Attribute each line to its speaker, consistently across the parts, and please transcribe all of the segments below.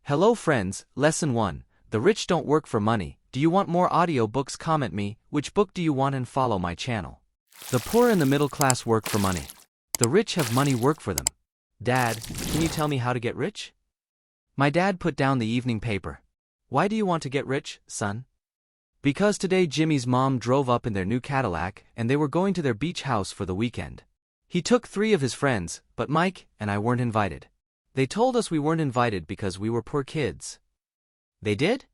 Speaker 1: Hello friends, lesson 1. The rich don't work for money. Do you want more audiobooks? Comment me, which book do you want, and follow my channel. The poor and the middle class work for money. The rich have money work for them. Dad, can you tell me how to get rich? My dad put down the evening paper. Why do you want to get rich, son? Because today Jimmy's mom drove up in their new Cadillac and they were going to their beach house for the weekend. He took 3 of his friends, but Mike and I weren't invited. They told us we weren't invited because we were poor kids. They did?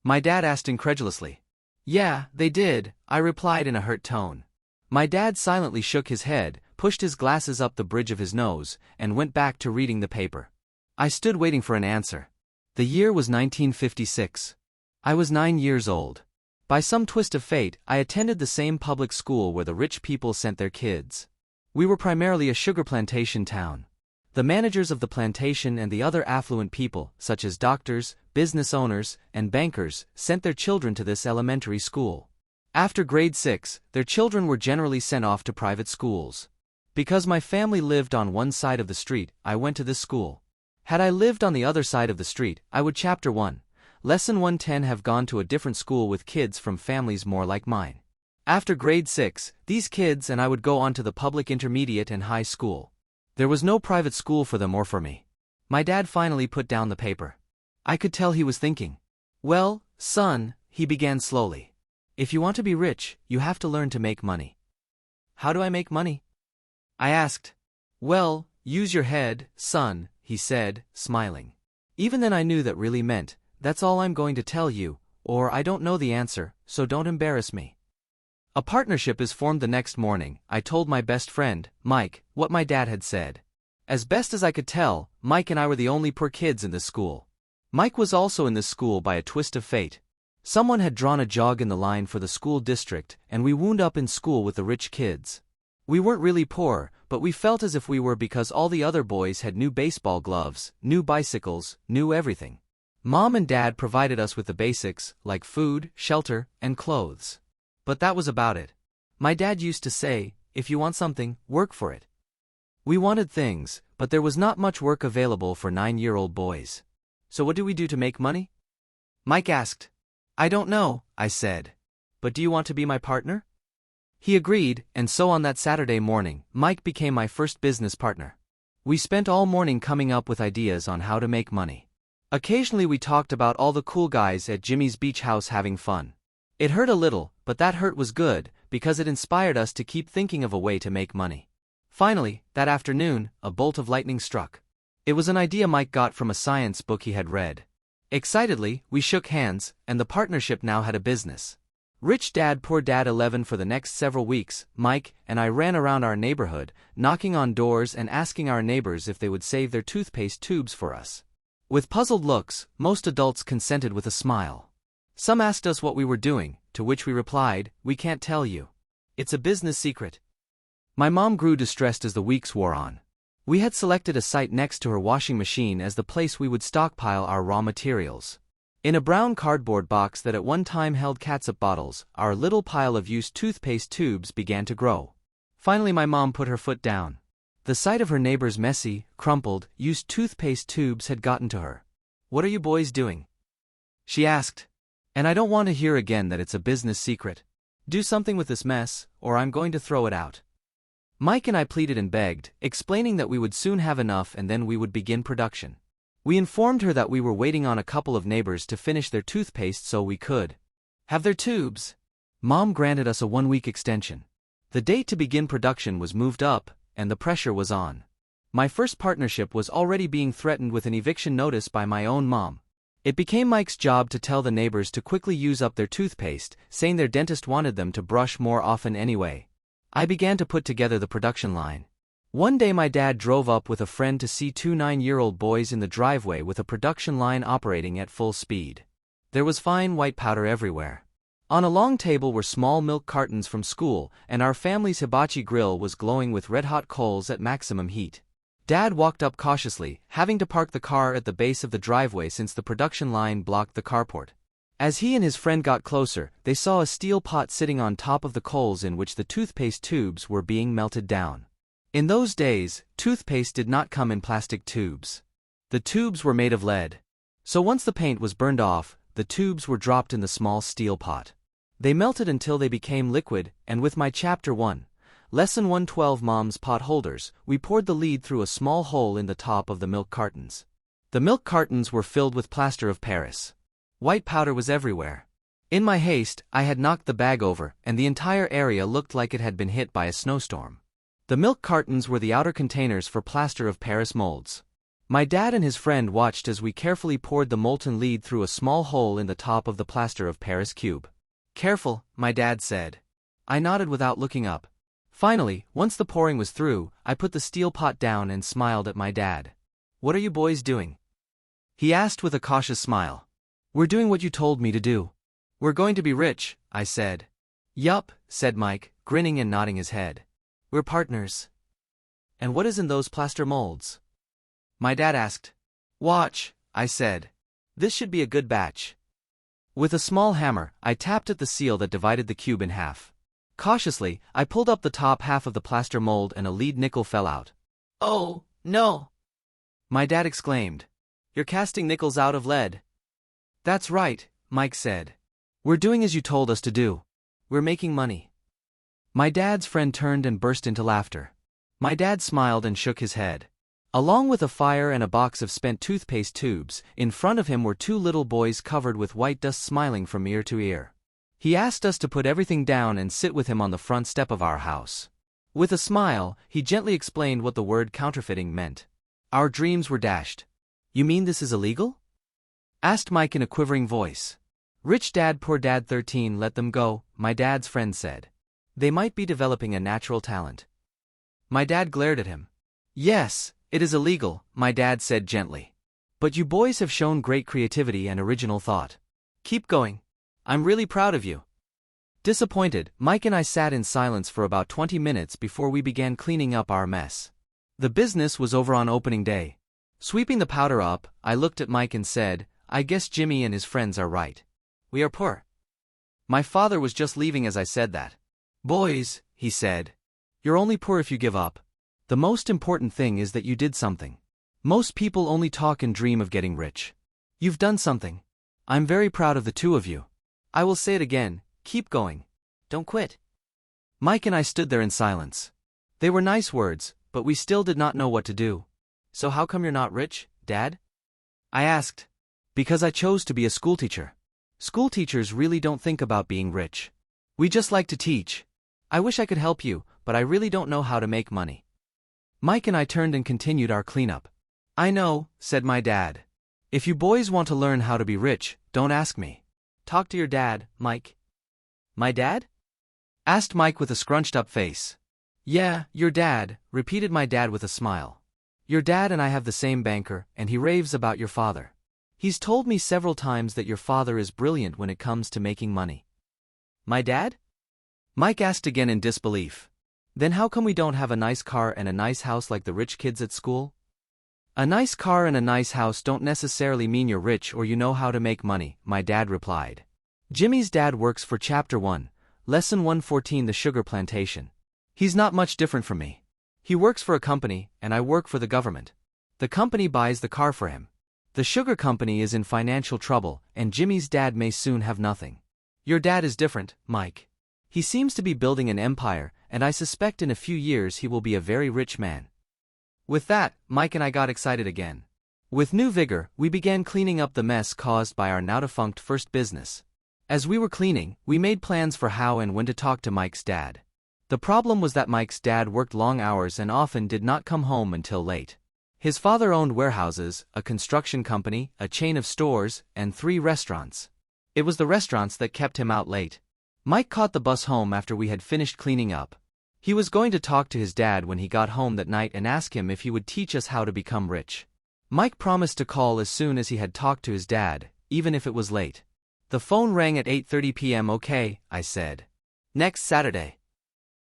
Speaker 1: My dad asked incredulously. Yeah, they did, I replied in a hurt tone. My dad silently shook his head, pushed his glasses up the bridge of his nose, and went back to reading the paper. I stood waiting for an answer. The year was 1956. I was 9 years old. By some twist of fate, I attended the same public school where the rich people sent their kids. We were primarily a sugar plantation town. The managers of the plantation and the other affluent people, such as doctors, business owners, and bankers, sent their children to this elementary school. After grade 6, their children were generally sent off to private schools. Because my family lived on one side of the street, I went to this school. Had I lived on the other side of the street, I would Chapter 1, Lesson 110 have gone to a different school with kids from families more like mine. After grade 6, these kids and I would go on to the public intermediate and high school. There was no private school for them or for me. My dad finally put down the paper. I could tell he was thinking. Well, son, he began slowly. If you want to be rich, you have to learn to make money. How do I make money? I asked. Well, use your head, son, he said, smiling. Even then I knew that really meant, that's all I'm going to tell you, or I don't know the answer, so don't embarrass me. A partnership is formed the next morning. I told my best friend, Mike, what my dad had said. As best as I could tell, Mike and I were the only poor kids in this school. Mike was also in this school by a twist of fate. Someone had drawn a jog in the line for the school district, and we wound up in school with the rich kids. We weren't really poor, but we felt as if we were because all the other boys had new baseball gloves, new bicycles, new everything. Mom and Dad provided us with the basics, like food, shelter, and clothes. But that was about it. My dad used to say, if you want something, work for it. We wanted things, but there was not much work available for 9-year-old boys. So what do we do to make money? Mike asked. I don't know, I said. But do you want to be my partner? He agreed, and so on that Saturday morning, Mike became my first business partner. We spent all morning coming up with ideas on how to make money. Occasionally we talked about all the cool guys at Jimmy's beach house having fun. It hurt a little, but that hurt was good, because it inspired us to keep thinking of a way to make money. Finally, that afternoon, a bolt of lightning struck. It was an idea Mike got from a science book he had read. Excitedly, we shook hands, and the partnership now had a business. Rich Dad Poor Dad 11. For the next several weeks, Mike and I ran around our neighborhood, knocking on doors and asking our neighbors if they would save their toothpaste tubes for us. With puzzled looks, most adults consented with a smile. Some asked us what we were doing, to which we replied, we can't tell you. It's a business secret. My mom grew distressed as the weeks wore on. We had selected a site next to her washing machine as the place we would stockpile our raw materials. In a brown cardboard box that at one time held catsup bottles, our little pile of used toothpaste tubes began to grow. Finally my mom put her foot down. The sight of her neighbor's messy, crumpled, used toothpaste tubes had gotten to her. What are you boys doing? She asked. And I don't want to hear again that it's a business secret. Do something with this mess, or I'm going to throw it out. Mike and I pleaded and begged, explaining that we would soon have enough and then we would begin production. We informed her that we were waiting on a couple of neighbors to finish their toothpaste so we could have their tubes. Mom granted us a 1-week extension. The date to begin production was moved up, and the pressure was on. My first partnership was already being threatened with an eviction notice by my own mom. It became Mike's job to tell the neighbors to quickly use up their toothpaste, saying their dentist wanted them to brush more often anyway. I began to put together the production line. One day my dad drove up with a friend to see 2 9-year-old boys in the driveway with a production line operating at full speed. There was fine white powder everywhere. On a long table were small milk cartons from school, and our family's hibachi grill was glowing with red-hot coals at maximum heat. Dad walked up cautiously, having to park the car at the base of the driveway since the production line blocked the carport. As he and his friend got closer, they saw a steel pot sitting on top of the coals in which the toothpaste tubes were being melted down. In those days, toothpaste did not come in plastic tubes. The tubes were made of lead. So once the paint was burned off, the tubes were dropped in the small steel pot. They melted until they became liquid, and with my Chapter 1, Lesson 112 Mom's pot holders, we poured the lead through a small hole in the top of the milk cartons. The milk cartons were filled with plaster of Paris. White powder was everywhere. In my haste, I had knocked the bag over, and the entire area looked like it had been hit by a snowstorm. The milk cartons were the outer containers for plaster of Paris molds. My dad and his friend watched as we carefully poured the molten lead through a small hole in the top of the plaster of Paris cube. "Careful," my dad said. I nodded without looking up. Finally, once the pouring was through, I put the steel pot down and smiled at my dad. "What are you boys doing?" he asked with a cautious smile. "We're doing what you told me to do. We're going to be rich," I said. "Yup," said Mike, grinning and nodding his head. "We're partners." "And what is in those plaster molds?" my dad asked. "Watch," I said. "This should be a good batch." With a small hammer, I tapped at the seal that divided the cube in half. Cautiously, I pulled up the top half of the plaster mold and a lead nickel fell out. "Oh, no!" my dad exclaimed. "You're casting nickels out of lead." "That's right," Mike said. "We're doing as you told us to do. We're making money." My dad's friend turned and burst into laughter. My dad smiled and shook his head. Along with a fire and a box of spent toothpaste tubes, in front of him were two little boys covered with white dust smiling from ear to ear. He asked us to put everything down and sit with him on the front step of our house. With a smile, he gently explained what the word counterfeiting meant. Our dreams were dashed. "You mean this is illegal?" asked Mike in a quivering voice. "Rich dad, poor dad 13, let them go," my dad's friend said. "They might be developing a natural talent." My dad glared at him. "Yes, it is illegal," my dad said gently. "But you boys have shown great creativity and original thought. Keep going. I'm really proud of you." Disappointed, Mike and I sat in silence for about 20 minutes before we began cleaning up our mess. The business was over on opening day. Sweeping the powder up, I looked at Mike and said, "I guess Jimmy and his friends are right. We are poor." My father was just leaving as I said that. "Boys," he said, "you're only poor if you give up. The most important thing is that you did something. Most people only talk and dream of getting rich. You've done something. I'm very proud of the two of you. I will say it again, keep going. Don't quit." Mike and I stood there in silence. They were nice words, but we still did not know what to do. "So how come you're not rich, Dad?" I asked. "Because I chose to be a schoolteacher. Schoolteachers really don't think about being rich. We just like to teach. I wish I could help you, but I really don't know how to make money." Mike and I turned and continued our cleanup. "I know," said my dad. "If you boys want to learn how to be rich, don't ask me. Talk to your dad, Mike." "My dad?" asked Mike with a scrunched up face. "Yeah, your dad," repeated my dad with a smile. "Your dad and I have the same banker, and he raves about your father. He's told me several times that your father is brilliant when it comes to making money." "My dad?" Mike asked again in disbelief. "Then how come we don't have a nice car and a nice house like the rich kids at school?" "A nice car and a nice house don't necessarily mean you're rich or you know how to make money," my dad replied. "Jimmy's dad works for Chapter 1, Lesson 114, the sugar plantation. He's not much different from me. He works for a company, and I work for the government. The company buys the car for him. The sugar company is in financial trouble, and Jimmy's dad may soon have nothing. Your dad is different, Mike. He seems to be building an empire, and I suspect in a few years he will be a very rich man." With that, Mike and I got excited again. With new vigor, we began cleaning up the mess caused by our now-defunct first business. As we were cleaning, we made plans for how and when to talk to Mike's dad. The problem was that Mike's dad worked long hours and often did not come home until late. His father owned warehouses, a construction company, a chain of stores, and 3 restaurants. It was the restaurants that kept him out late. Mike caught the bus home after we had finished cleaning up. He was going to talk to his dad when he got home that night and ask him if he would teach us how to become rich. Mike promised to call as soon as he had talked to his dad, even if it was late. The phone rang at 8:30 p.m. "Okay," I said. "Next Saturday."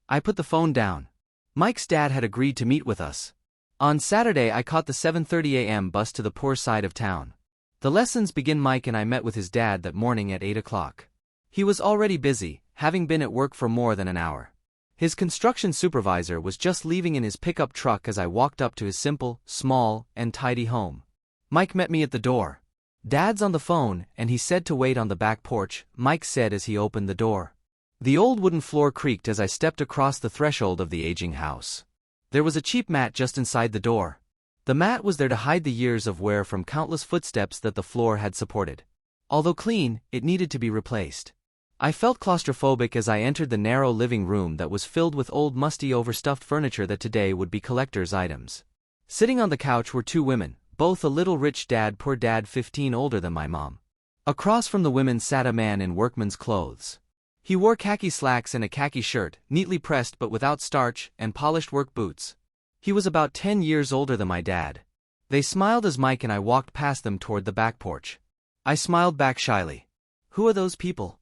Speaker 1: I put the phone down. Mike's dad had agreed to meet with us. On Saturday I caught the 7:30 a.m. bus to the poor side of town. The lessons begin. Mike and I met with his dad that morning at 8 o'clock. He was already busy, having been at work for more than an hour. His construction supervisor was just leaving in his pickup truck as I walked up to his simple, small, and tidy home. Mike met me at the door. "Dad's on the phone, and he said to wait on the back porch," Mike said as he opened the door. The old wooden floor creaked as I stepped across the threshold of the aging house. There was a cheap mat just inside the door. The mat was there to hide the years of wear from countless footsteps that the floor had supported. Although clean, it needed to be replaced. I felt claustrophobic as I entered the narrow living room that was filled with old musty overstuffed furniture that today would be collector's items. Sitting on the couch were two women, both a little rich dad, poor dad 15 older than my mom. Across from the women sat a man in workman's clothes. He wore khaki slacks and a khaki shirt, neatly pressed but without starch, and polished work boots. He was about 10 years older than my dad. They smiled as Mike and I walked past them toward the back porch. I smiled back shyly. "Who are those people?"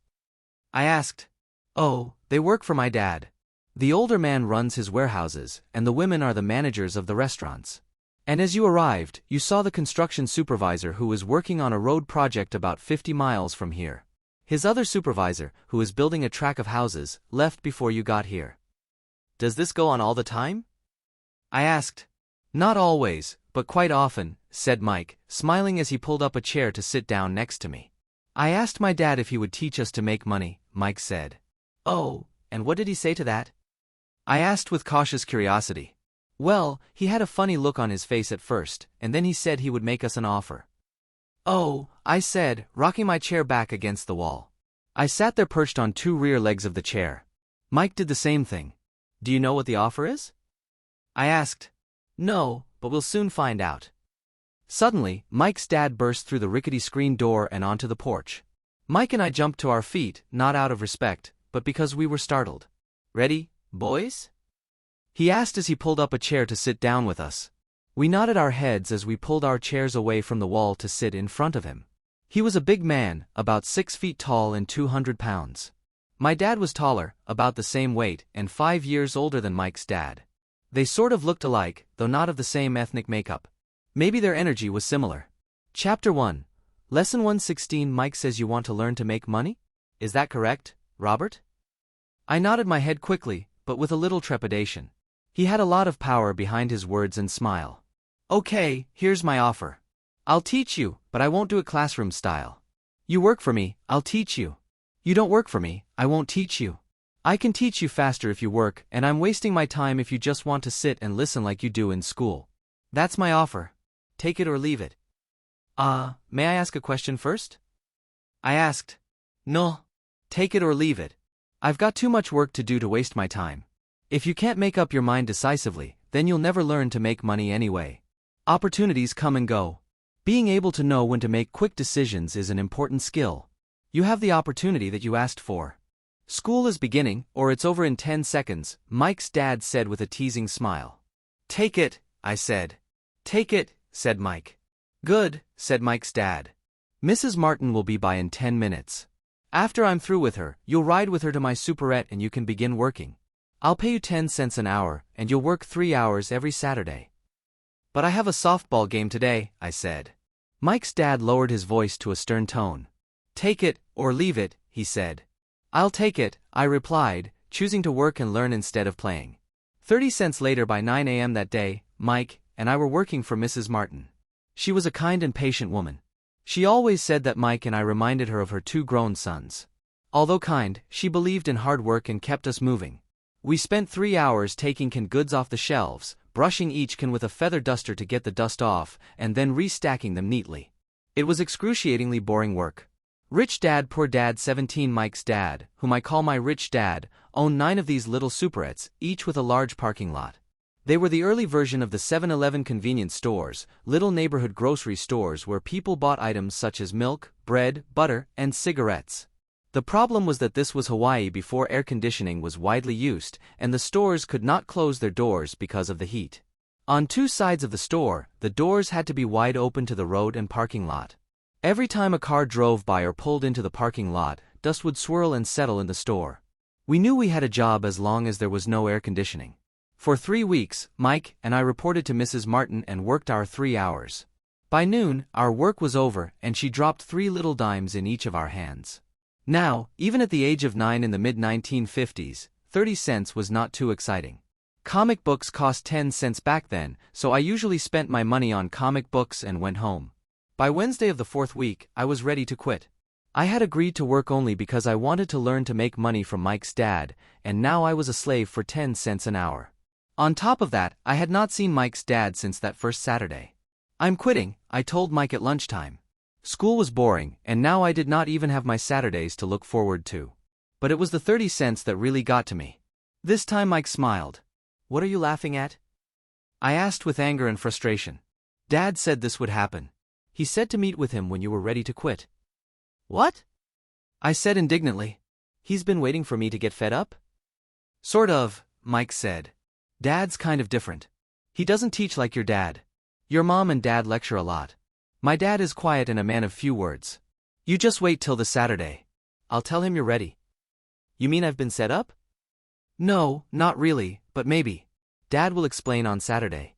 Speaker 1: I asked. "Oh, they work for my dad. The older man runs his warehouses, and the women are the managers of the restaurants. And as you arrived, you saw the construction supervisor who is working on a road project about 50 miles from here. His other supervisor, who is building a track of houses, left before you got here." "Does this go on all the time?" I asked. "Not always, but quite often," said Mike, smiling as he pulled up a chair to sit down next to me. "I asked my dad if he would teach us to make money," Mike said. "Oh, and what did he say to that?" I asked with cautious curiosity. "Well, he had a funny look on his face at first, and then he said he would make us an offer." "Oh," I said, rocking my chair back against the wall. I sat there perched on two rear legs of the chair. Mike did the same thing. "Do you know what the offer is?" I asked. "No, but we'll soon find out." Suddenly, Mike's dad burst through the rickety screen door and onto the porch. Mike and I jumped to our feet, not out of respect, but because we were startled. "Ready, boys?" he asked as he pulled up a chair to sit down with us. We nodded our heads as we pulled our chairs away from the wall to sit in front of him. He was a big man, about 6 feet tall and 200 pounds. My dad was taller, about the same weight, and 5 years older than Mike's dad. They sort of looked alike, though not of the same ethnic makeup. Maybe their energy was similar. Chapter 1. Lesson 116. Mike says you want to learn to make money? Is that correct, Robert? I nodded my head quickly, but with a little trepidation. He had a lot of power behind his words and smile. "Okay, here's my offer. I'll teach you, but I won't do it classroom style. You work for me, I'll teach you. You don't work for me, I won't teach you. I can teach you faster if you work, and I'm wasting my time if you just want to sit and listen like you do in school. That's my offer. Take it or leave it." May I ask a question first?" I asked. "No. Take it or leave it. I've got too much work to do to waste my time. If you can't make up your mind decisively, then you'll never learn to make money anyway. Opportunities come and go. Being able to know when to make quick decisions is an important skill. You have the opportunity that you asked for. School is beginning, or it's over in 10 seconds, Mike's dad said with a teasing smile. "Take it," I said. "Take it," said Mike. "Good," said Mike's dad. "Mrs. Martin will be by in 10 minutes. After I'm through with her, you'll ride with her to my superette and you can begin working. I'll pay you 10 cents an hour, and you'll work 3 hours every Saturday." "But I have a softball game today," I said. Mike's dad lowered his voice to a stern tone. "Take it, or leave it," he said. "I'll take it," I replied, choosing to work and learn instead of playing. 30 cents later by 9 a.m. that day, Mike and I were working for Mrs. Martin. She was a kind and patient woman. She always said that Mike and I reminded her of her 2 grown sons. Although kind, she believed in hard work and kept us moving. We spent 3 hours taking canned goods off the shelves, brushing each can with a feather duster to get the dust off, and then restacking them neatly. It was excruciatingly boring work. Rich Dad Poor Dad 17 Mike's dad, whom I call my rich dad, owned 9 of these little superettes, each with a large parking lot. They were the early version of the 7-Eleven convenience stores, little neighborhood grocery stores where people bought items such as milk, bread, butter, and cigarettes. The problem was that this was Hawaii before air conditioning was widely used, and the stores could not close their doors because of the heat. On 2 sides of the store, the doors had to be wide open to the road and parking lot. Every time a car drove by or pulled into the parking lot, dust would swirl and settle in the store. We knew we had a job as long as there was no air conditioning. For 3 weeks, Mike and I reported to Mrs. Martin and worked our 3 hours. By noon, our work was over and she dropped 3 little dimes in each of our hands. Now, even at the age of 9 in the mid-1950s, 30 cents was not too exciting. Comic books cost 10 cents back then, so I usually spent my money on comic books and went home. By Wednesday of the 4th week, I was ready to quit. I had agreed to work only because I wanted to learn to make money from Mike's dad, and now I was a slave for 10 cents an hour. On top of that, I had not seen Mike's dad since that first Saturday. I'm quitting, I told Mike at lunchtime. School was boring, and now I did not even have my Saturdays to look forward to. But it was the 30 cents that really got to me. This time Mike smiled. "What are you laughing at?" I asked with anger and frustration. "Dad said this would happen. He said to meet with him when you were ready to quit." "What?" I said indignantly. "He's been waiting for me to get fed up?" "Sort of," Mike said. "Dad's kind of different. He doesn't teach like your dad. Your mom and dad lecture a lot. My dad is quiet and a man of few words. You just wait till the Saturday. I'll tell him you're ready." "You mean I've been set up?" "No, not really, but maybe. Dad will explain on Saturday."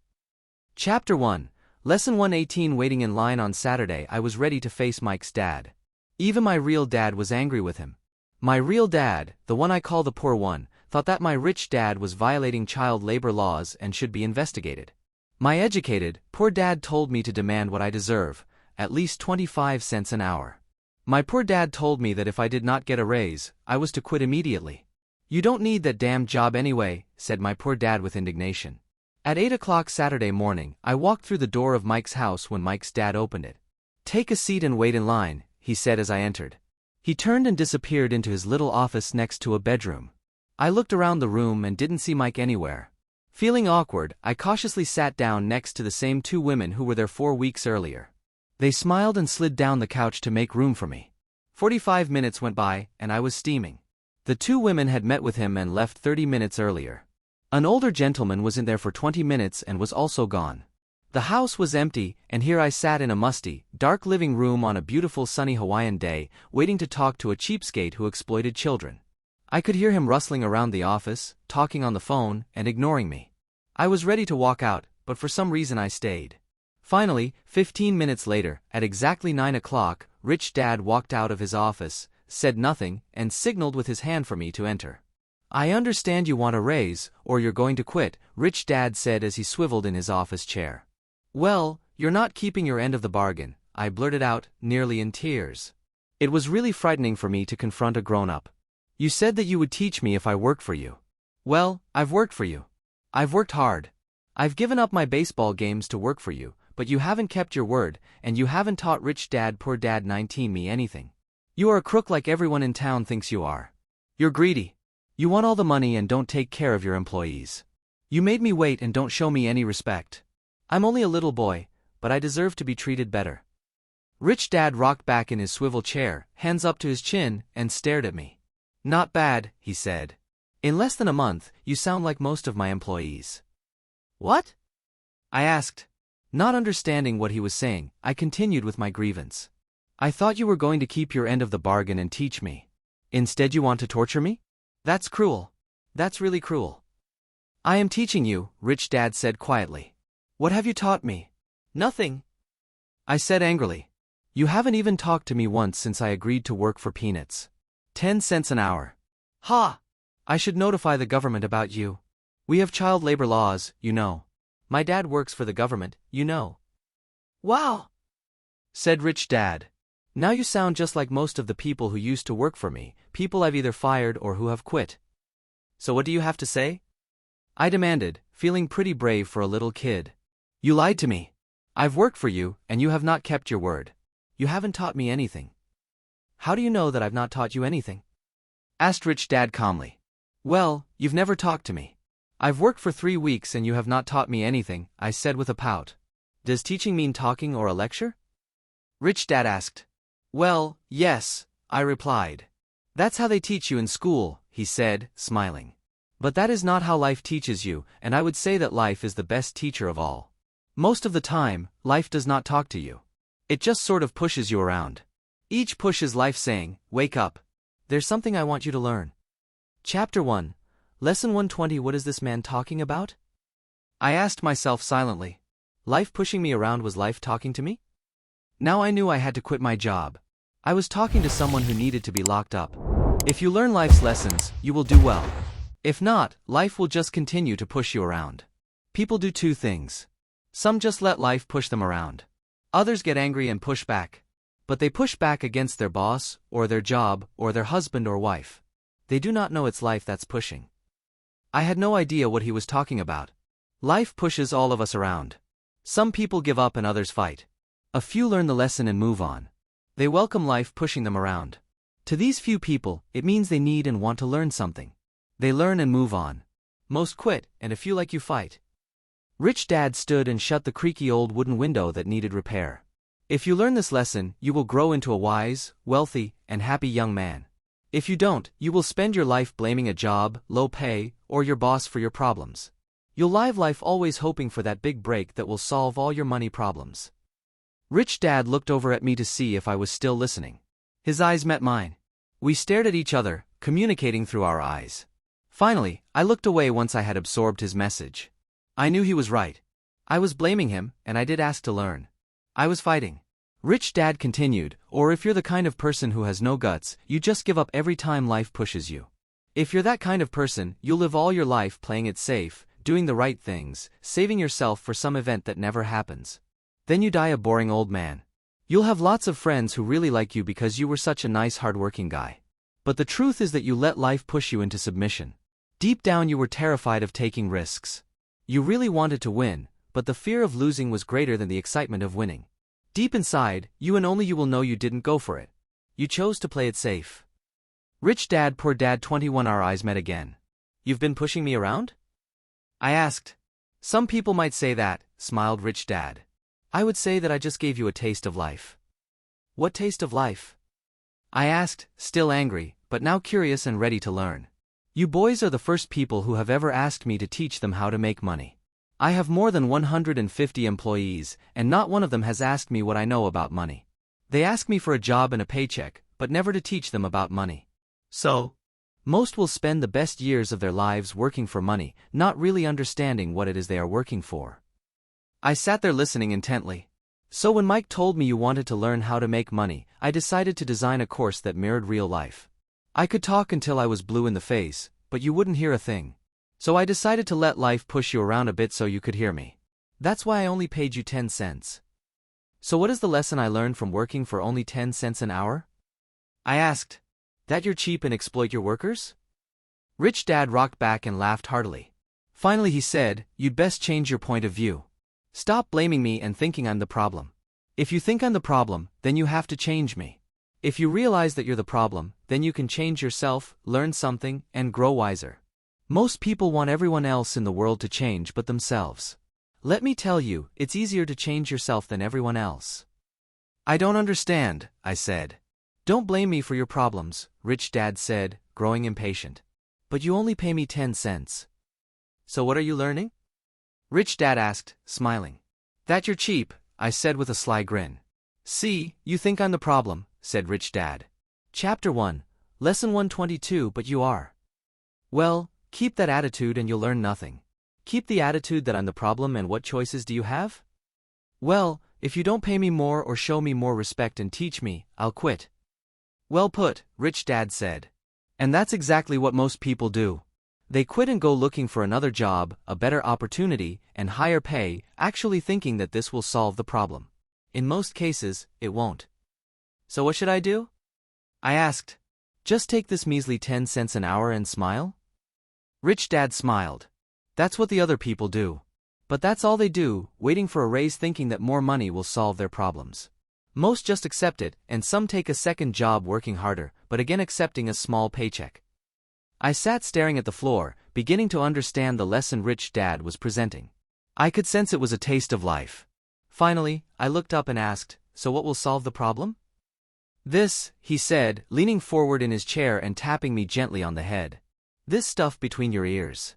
Speaker 1: Chapter 1, Lesson 118. Waiting in line on Saturday, I was ready to face Mike's dad. Even my real dad was angry with him. My real dad, the one I call the poor one, thought that my rich dad was violating child labor laws and should be investigated. My educated, poor dad told me to demand what I deserve, at least 25 cents an hour. My poor dad told me that if I did not get a raise, I was to quit immediately. "You don't need that damn job anyway," said my poor dad with indignation. At 8 o'clock Saturday morning, I walked through the door of Mike's house when Mike's dad opened it. "Take a seat and wait in line," he said as I entered. He turned and disappeared into his little office next to a bedroom. I looked around the room and didn't see Mike anywhere. Feeling awkward, I cautiously sat down next to the same two women who were there 4 weeks earlier. They smiled and slid down the couch to make room for me. 45 minutes went by, and I was steaming. The two women had met with him and left 30 minutes earlier. An older gentleman was in there for 20 minutes and was also gone. The house was empty, and here I sat in a musty, dark living room on a beautiful sunny Hawaiian day, waiting to talk to a cheapskate who exploited children. I could hear him rustling around the office, talking on the phone, and ignoring me. I was ready to walk out, but for some reason I stayed. Finally, 15 minutes later, at exactly 9 o'clock, Rich Dad walked out of his office, said nothing, and signaled with his hand for me to enter. "I understand you want a raise, or you're going to quit," Rich Dad said as he swiveled in his office chair. "Well, you're not keeping your end of the bargain," I blurted out, nearly in tears. It was really frightening for me to confront a grown-up. "You said that you would teach me if I worked for you." "Well, I've worked for you. I've worked hard. I've given up my baseball games to work for you, but you haven't kept your word, and you haven't taught Rich Dad Poor Dad 19 me anything. You are a crook like everyone in town thinks you are. You're greedy. You want all the money and don't take care of your employees. You made me wait and don't show me any respect. I'm only a little boy, but I deserve to be treated better." Rich Dad rocked back in his swivel chair, hands up to his chin, and stared at me. "Not bad," he said. "In less than a month, you sound like most of my employees." "What?" I asked. Not understanding what he was saying, I continued with my grievance. "I thought you were going to keep your end of the bargain and teach me. Instead you want to torture me? That's cruel. That's really cruel." "I am teaching you," Rich Dad said quietly. "What have you taught me?" "Nothing," I said angrily. "You haven't even talked to me once since I agreed to work for peanuts. 10 cents an hour. Ha! I should notify the government about you. We have child labor laws, you know. My dad works for the government, you know." "Wow," said Rich Dad. "Now you sound just like most of the people who used to work for me, people I've either fired or who have quit. So what do you have to say?" I demanded, feeling pretty brave for a little kid. "You lied to me. I've worked for you, and you have not kept your word. You haven't taught me anything." "How do you know that I've not taught you anything?" asked Rich Dad calmly. "Well, you've never talked to me. I've worked for 3 weeks and you have not taught me anything," I said with a pout. "Does teaching mean talking or a lecture?" Rich Dad asked. "Well, yes," I replied. "That's how they teach you in school," he said, smiling. "But that is not how life teaches you, and I would say that life is the best teacher of all. Most of the time, life does not talk to you. It just sort of pushes you around. Each push is life saying, 'Wake up. There's something I want you to learn.'" Chapter 1, Lesson 120. What is this man talking about? I asked myself silently. Life pushing me around was life talking to me? Now I knew I had to quit my job. I was talking to someone who needed to be locked up. If you learn life's lessons, you will do well. If not, life will just continue to push you around. People do two things. Some just let life push them around. Others get angry and push back. But they push back against their boss, or their job, or their husband or wife. They do not know it's life that's pushing. I had no idea what he was talking about. Life pushes all of us around. Some people give up and others fight. A few learn the lesson and move on. They welcome life pushing them around. To these few people, it means they need and want to learn something. They learn and move on. Most quit, and a few like you fight. Rich Dad stood and shut the creaky old wooden window that needed repair. If you learn this lesson, you will grow into a wise, wealthy, and happy young man. If you don't, you will spend your life blaming a job, low pay, or your boss for your problems. You'll live life always hoping for that big break that will solve all your money problems. Rich Dad looked over at me to see if I was still listening. His eyes met mine. We stared at each other, communicating through our eyes. Finally, I looked away once I had absorbed his message. I knew he was right. I was blaming him, and I did ask to learn. I was fighting. Rich Dad continued, or if you're the kind of person who has no guts, you just give up every time life pushes you. If you're that kind of person, you'll live all your life playing it safe, doing the right things, saving yourself for some event that never happens. Then you die a boring old man. You'll have lots of friends who really like you because you were such a nice hard-working guy. But the truth is that you let life push you into submission. Deep down you were terrified of taking risks. You really wanted to win, but the fear of losing was greater than the excitement of winning. Deep inside, you and only you will know you didn't go for it. You chose to play it safe. Rich Dad, Poor Dad 21. Our eyes met again. You've been pushing me around? I asked. Some people might say that, smiled Rich Dad. I would say that I just gave you a taste of life. What taste of life? I asked, still angry, but now curious and ready to learn. You boys are the first people who have ever asked me to teach them how to make money. I have more than 150 employees, and not one of them has asked me what I know about money. They ask me for a job and a paycheck, but never to teach them about money. So, most will spend the best years of their lives working for money, not really understanding what it is they are working for. I sat there listening intently. So when Mike told me you wanted to learn how to make money, I decided to design a course that mirrored real life. I could talk until I was blue in the face, but you wouldn't hear a thing. So I decided to let life push you around a bit so you could hear me. That's why I only paid you 10 cents. So what is the lesson I learned from working for only 10 cents an hour? I asked. That you're cheap and exploit your workers? Rich Dad rocked back and laughed heartily. Finally he said, you'd best change your point of view. Stop blaming me and thinking I'm the problem. If you think I'm the problem, then you have to change me. If you realize that you're the problem, then you can change yourself, learn something, and grow wiser. Most people want everyone else in the world to change but themselves. Let me tell you, it's easier to change yourself than everyone else. I don't understand, I said. Don't blame me for your problems, Rich Dad said, growing impatient. But you only pay me 10 cents. So what are you learning? Rich Dad asked, smiling. That you're cheap, I said with a sly grin. See, you think I'm the problem, said Rich Dad. Chapter 1, Lesson 122. But you are. Well, keep that attitude and you'll learn nothing. Keep the attitude that I'm the problem, and what choices do you have? Well, if you don't pay me more or show me more respect and teach me, I'll quit. Well put, Rich Dad said. And that's exactly what most people do. They quit and go looking for another job, a better opportunity, and higher pay, actually thinking that this will solve the problem. In most cases, it won't. So what should I do? I asked. Just take this measly 10 cents an hour and smile? Rich Dad smiled. That's what the other people do. But that's all they do, waiting for a raise thinking that more money will solve their problems. Most just accept it, and some take a second job working harder, but again accepting a small paycheck. I sat staring at the floor, beginning to understand the lesson Rich Dad was presenting. I could sense it was a taste of life. Finally, I looked up and asked, so what will solve the problem? This, he said, leaning forward in his chair and tapping me gently on the head. This stuff between your ears.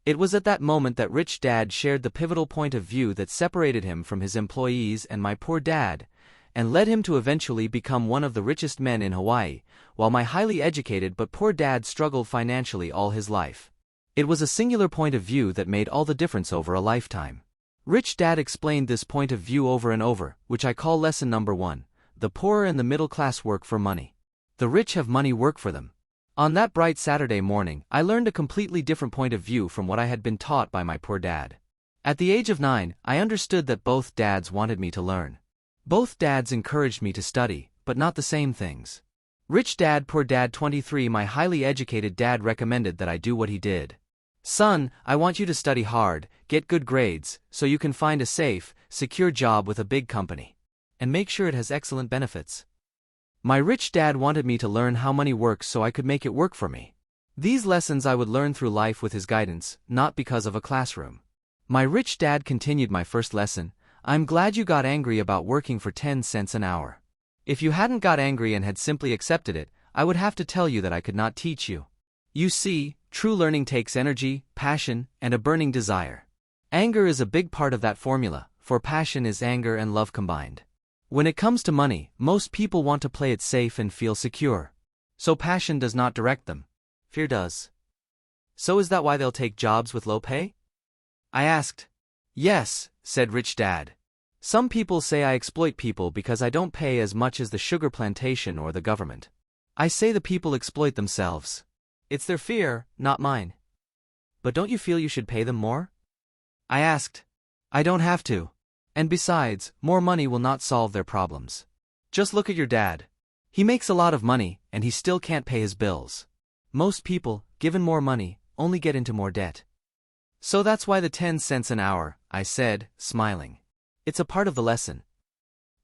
Speaker 1: It was at that moment that Rich Dad shared the pivotal point of view that separated him from his employees and my poor dad, and led him to eventually become one of the richest men in Hawaii, while my highly educated but poor dad struggled financially all his life. It was a singular point of view that made all the difference over a lifetime. Rich Dad explained this point of view over and over, which I call lesson number 1. The poor and the middle class work for money. The rich have money work for them. On that bright Saturday morning, I learned a completely different point of view from what I had been taught by my poor dad. At the age of 9, I understood that both dads wanted me to learn. Both dads encouraged me to study, but not the same things. Rich Dad Poor Dad 23 My highly educated dad recommended that I do what he did. Son, I want you to study hard, get good grades, so you can find a safe, secure job with a big company. And make sure it has excellent benefits. My rich dad wanted me to learn how money works so I could make it work for me. These lessons I would learn through life with his guidance, not because of a classroom. My rich dad continued my first lesson. I'm glad you got angry about working for 10 cents an hour. If you hadn't got angry and had simply accepted it, I would have to tell you that I could not teach you. You see, true learning takes energy, passion, and a burning desire. Anger is a big part of that formula, for passion is anger and love combined. When it comes to money, most people want to play it safe and feel secure. So passion does not direct them. Fear does. So is that why they'll take jobs with low pay? I asked. Yes, said Rich Dad. Some people say I exploit people because I don't pay as much as the sugar plantation or the government. I say the people exploit themselves. It's their fear, not mine. But don't you feel you should pay them more? I asked. I don't have to. And besides, more money will not solve their problems. Just look at your dad. He makes a lot of money, and he still can't pay his bills. Most people, given more money, only get into more debt. So that's why the 10 cents an hour, I said, smiling. It's a part of the lesson.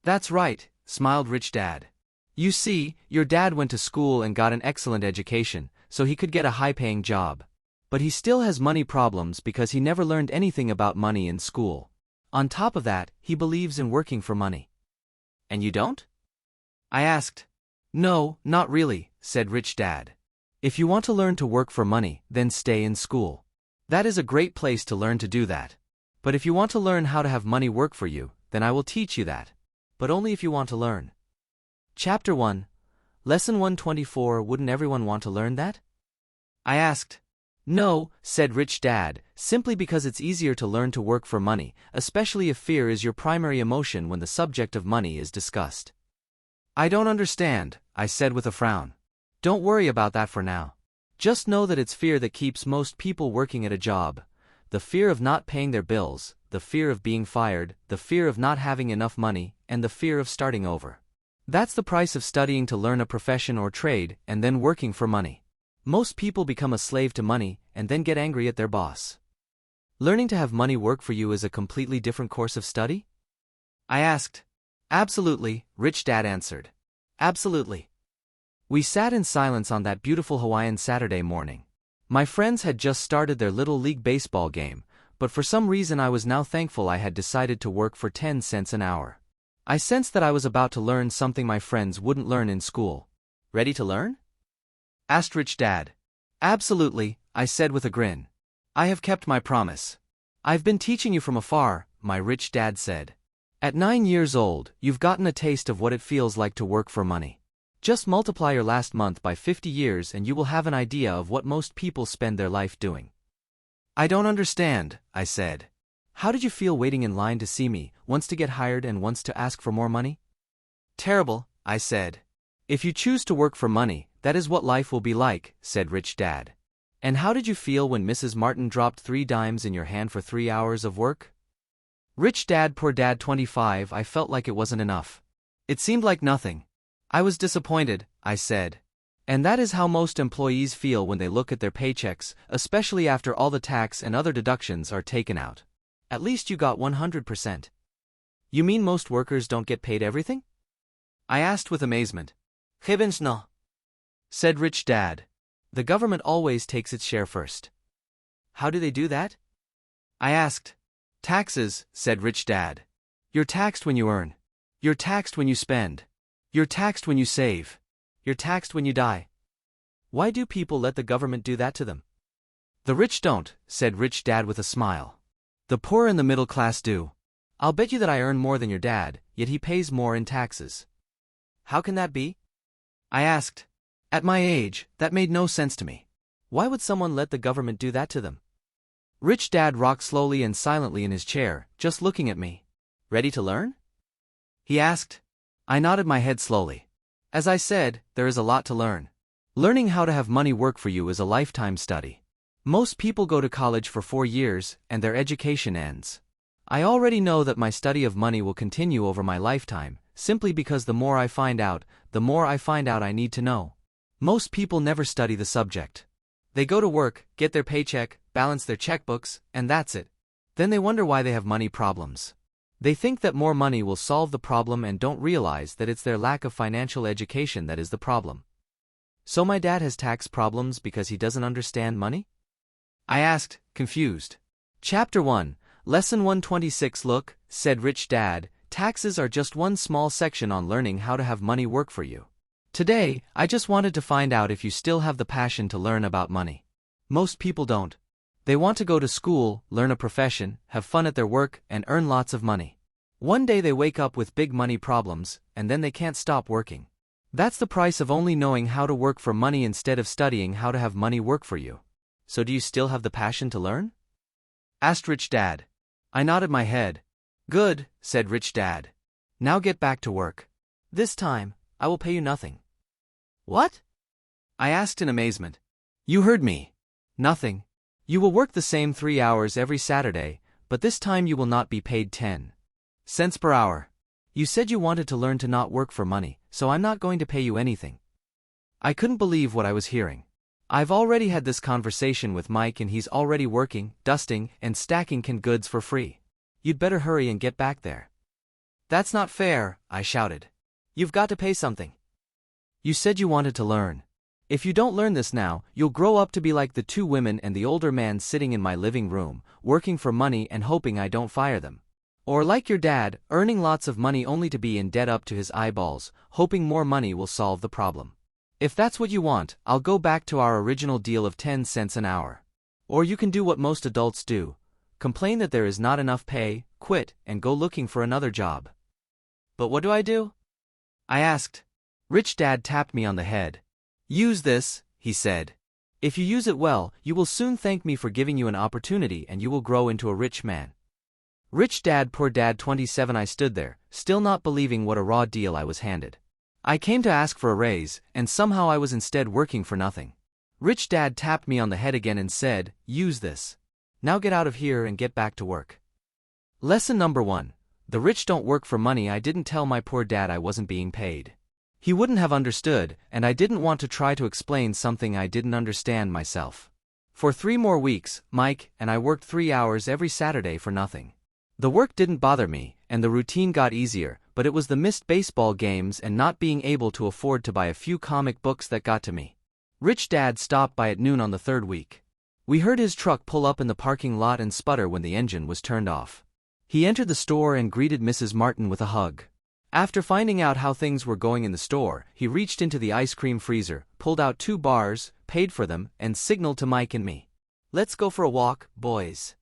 Speaker 1: That's right, smiled Rich Dad. You see, your dad went to school and got an excellent education, so he could get a high-paying job. But he still has money problems because he never learned anything about money in school. On top of that, he believes in working for money. And you don't? I asked. No, not really, said Rich Dad. If you want to learn to work for money, then stay in school. That is a great place to learn to do that. But if you want to learn how to have money work for you, then I will teach you that. But only if you want to learn. Chapter 1. Lesson 124 Wouldn't everyone want to learn that? I asked. No, said Rich Dad, simply because it's easier to learn to work for money, especially if fear is your primary emotion when the subject of money is discussed. I don't understand, I said with a frown. Don't worry about that for now. Just know that it's fear that keeps most people working at a job. The fear of not paying their bills, the fear of being fired, the fear of not having enough money, and the fear of starting over. That's the price of studying to learn a profession or trade and then working for money. Most people become a slave to money and then get angry at their boss. Learning to have money work for you is a completely different course of study? I asked. Absolutely, Rich Dad answered. Absolutely. We sat in silence on that beautiful Hawaiian Saturday morning. My friends had just started their little league baseball game, but for some reason I was now thankful I had decided to work for 10 cents an hour. I sensed that I was about to learn something my friends wouldn't learn in school. Ready to learn? Asked Rich Dad. Absolutely, I said with a grin. I have kept my promise. I've been teaching you from afar, my rich dad said. At 9 years old, you've gotten a taste of what it feels like to work for money. Just multiply your last month by 50 years and you will have an idea of what most people spend their life doing. I don't understand, I said. How did you feel waiting in line to see me, once to get hired and once to ask for more money? Terrible, I said. If you choose to work for money, that is what life will be like, said Rich Dad. And how did you feel when Mrs. Martin dropped 3 dimes in your hand for 3 hours of work? Rich Dad Poor Dad 25 I felt like it wasn't enough. It seemed like nothing. I was disappointed, I said. And that is how most employees feel when they look at their paychecks, especially after all the tax and other deductions are taken out. At least you got 100%. You mean most workers don't get paid everything? I asked with amazement. Heavens no, said Rich Dad. The government always takes its share first. How do they do that? I asked. Taxes, said Rich Dad. You're taxed when you earn. You're taxed when you spend. You're taxed when you save. You're taxed when you die. Why do people let the government do that to them? The rich don't, said Rich Dad with a smile. The poor and the middle class do. I'll bet you that I earn more than your dad, yet he pays more in taxes. How can that be? I asked. At my age, that made no sense to me. Why would someone let the government do that to them? Rich Dad rocked slowly and silently in his chair, just looking at me. Ready to learn? He asked. I nodded my head slowly. As I said, there is a lot to learn. Learning how to have money work for you is a lifetime study. Most people go to college for 4 years, and their education ends. I already know that my study of money will continue over my lifetime, simply because the more I find out, I need to know. Most people never study the subject. They go to work, get their paycheck, balance their checkbooks, and that's it. Then they wonder why they have money problems. They think that more money will solve the problem and don't realize that it's their lack of financial education that is the problem. So my dad has tax problems because he doesn't understand money? I asked, confused. Chapter 1, Lesson 126. Look, said Rich Dad, taxes are just one small section on learning how to have money work for you. Today, I just wanted to find out if you still have the passion to learn about money. Most people don't. They want to go to school, learn a profession, have fun at their work, and earn lots of money. One day they wake up with big money problems, and then they can't stop working. That's the price of only knowing how to work for money instead of studying how to have money work for you. So do you still have the passion to learn? Asked Rich Dad. I nodded my head. Good, said Rich Dad. Now get back to work. This time, I will pay you nothing. What? I asked in amazement. You heard me. Nothing. You will work the same 3 hours every Saturday, but this time you will not be paid 10 cents per hour. You said you wanted to learn to not work for money, so I'm not going to pay you anything. I couldn't believe what I was hearing. I've already had this conversation with Mike and he's already working, dusting, and stacking canned goods for free. You'd better hurry and get back there. That's not fair, I shouted. You've got to pay something. You said you wanted to learn. If you don't learn this now, you'll grow up to be like the 2 women and the older man sitting in my living room, working for money and hoping I don't fire them. Or like your dad, earning lots of money only to be in debt up to his eyeballs, hoping more money will solve the problem. If that's what you want, I'll go back to our original deal of 10 cents an hour. Or you can do what most adults do. Complain that there is not enough pay, quit, and go looking for another job. But what do I do? I asked. Rich Dad tapped me on the head. Use this, he said. If you use it well, you will soon thank me for giving you an opportunity and you will grow into a rich man. Rich Dad, poor dad 27. I stood there, still not believing what a raw deal I was handed. I came to ask for a raise, and somehow I was instead working for nothing. Rich Dad tapped me on the head again and said, use this. Now get out of here and get back to work. Lesson number 1. The rich don't work for money. I didn't tell my poor dad I wasn't being paid. He wouldn't have understood, and I didn't want to try to explain something I didn't understand myself. For 3 more weeks, Mike and I worked 3 hours every Saturday for nothing. The work didn't bother me, and the routine got easier, but it was the missed baseball games and not being able to afford to buy a few comic books that got to me. Rich Dad stopped by at noon on the 3rd week. We heard his truck pull up in the parking lot and sputter when the engine was turned off. He entered the store and greeted Mrs. Martin with a hug. After finding out how things were going in the store, he reached into the ice cream freezer, pulled out 2 bars, paid for them, and signaled to Mike and me. Let's go for a walk, boys.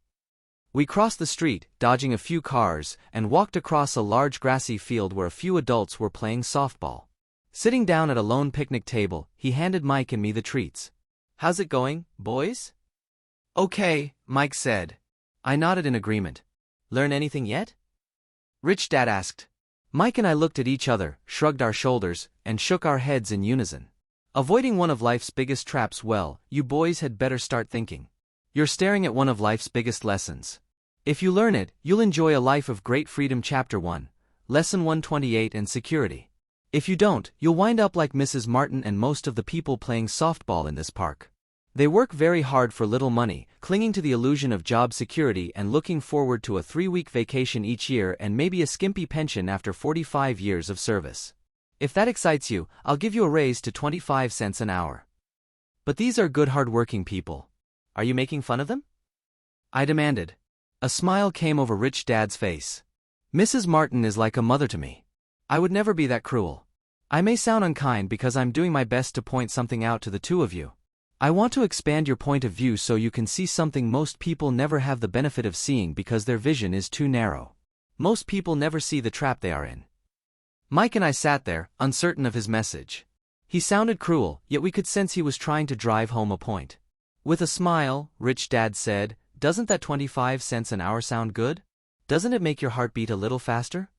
Speaker 1: We crossed the street, dodging a few cars, and walked across a large grassy field where a few adults were playing softball. Sitting down at a lone picnic table, he handed Mike and me the treats. How's it going, boys? Okay, Mike said. I nodded in agreement. Learn anything yet? Rich Dad asked. Mike and I looked at each other, shrugged our shoulders, and shook our heads in unison. Avoiding one of life's biggest traps. Well, you boys had better start thinking. You're staring at one of life's biggest lessons. If you learn it, you'll enjoy a life of great freedom. Chapter 1, Lesson 128 and Security. If you don't, you'll wind up like Mrs. Martin and most of the people playing softball in this park. They work very hard for little money, clinging to the illusion of job security and looking forward to a 3-week vacation each year and maybe a skimpy pension after 45 years of service. If that excites you, I'll give you a raise to 25 cents an hour. But these are good hard-working people. Are you making fun of them? I demanded. A smile came over Rich Dad's face. Mrs. Martin is like a mother to me. I would never be that cruel. I may sound unkind because I'm doing my best to point something out to the 2 of you. I want to expand your point of view so you can see something most people never have the benefit of seeing because their vision is too narrow. Most people never see the trap they are in. Mike and I sat there, uncertain of his message. He sounded cruel, yet we could sense he was trying to drive home a point. With a smile, Rich Dad said, "Doesn't that 25 cents an hour sound good? Doesn't it make your heart beat a little faster?"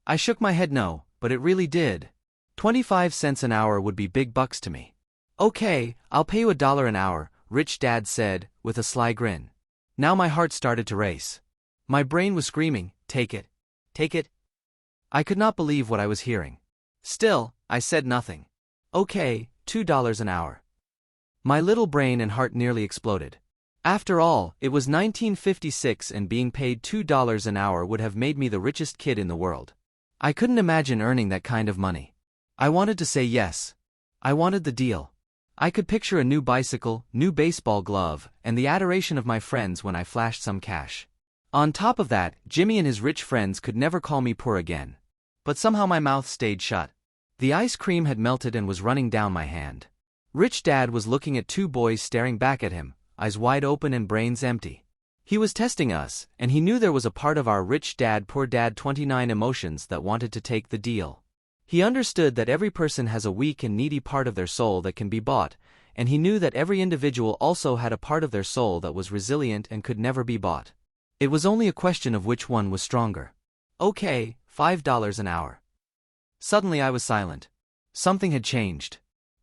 Speaker 1: I shook my head no, but it really did. 25 cents an hour would be big bucks to me. Okay, I'll pay you $1 an hour, Rich Dad said, with a sly grin. Now my heart started to race. My brain was screaming, take it. Take it. I could not believe what I was hearing. Still, I said nothing. Okay, $2 an hour. My little brain and heart nearly exploded. After all, it was 1956 and being paid $2 an hour would have made me the richest kid in the world. I couldn't imagine earning that kind of money. I wanted to say yes. I wanted the deal. I could picture a new bicycle, new baseball glove, and the adoration of my friends when I flashed some cash. On top of that, Jimmy and his rich friends could never call me poor again. But somehow my mouth stayed shut. The ice cream had melted and was running down my hand. Rich Dad was looking at two boys staring back at him, eyes wide open and brains empty. He was testing us, and he knew there was a part of our rich dad poor dad 29 emotions that wanted to take the deal. He understood that every person has a weak and needy part of their soul that can be bought, and he knew that every individual also had a part of their soul that was resilient and could never be bought. It was only a question of which one was stronger. Okay, $5 an hour. Suddenly I was silent. Something had changed.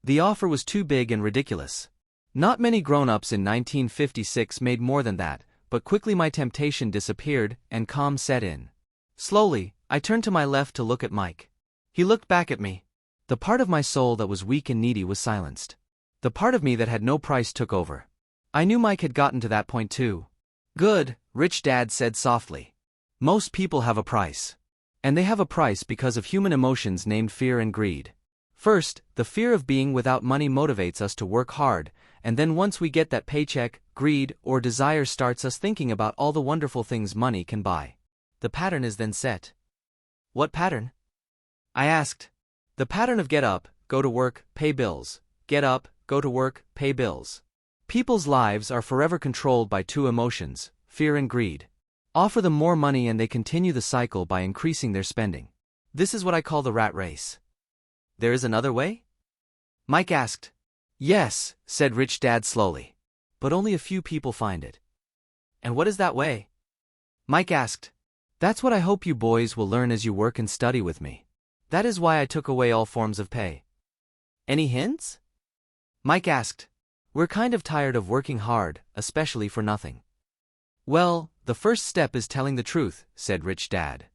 Speaker 1: The offer was too big and ridiculous. Not many grown-ups in 1956 made more than that, but quickly my temptation disappeared and calm set in. Slowly, I turned to my left to look at Mike. He looked back at me. The part of my soul that was weak and needy was silenced. The part of me that had no price took over. I knew Mike had gotten to that point too. Good, Rich Dad said softly. Most people have a price. And they have a price because of human emotions named fear and greed. First, the fear of being without money motivates us to work hard, and then once we get that paycheck, greed or desire starts us thinking about all the wonderful things money can buy. The pattern is then set. What pattern? I asked. The pattern of get up, go to work, pay bills. Get up, go to work, pay bills. People's lives are forever controlled by two emotions, fear and greed. Offer them more money and they continue the cycle by increasing their spending. This is what I call the rat race. There is another way? Mike asked. Yes, said Rich Dad slowly. But only a few people find it. And what is that way? Mike asked. That's what I hope you boys will learn as you work and study with me. That is why I took away all forms of pay. Any hints? Mike asked. We're kind of tired of working hard, especially for nothing. Well, the first step is telling the truth, said Rich Dad.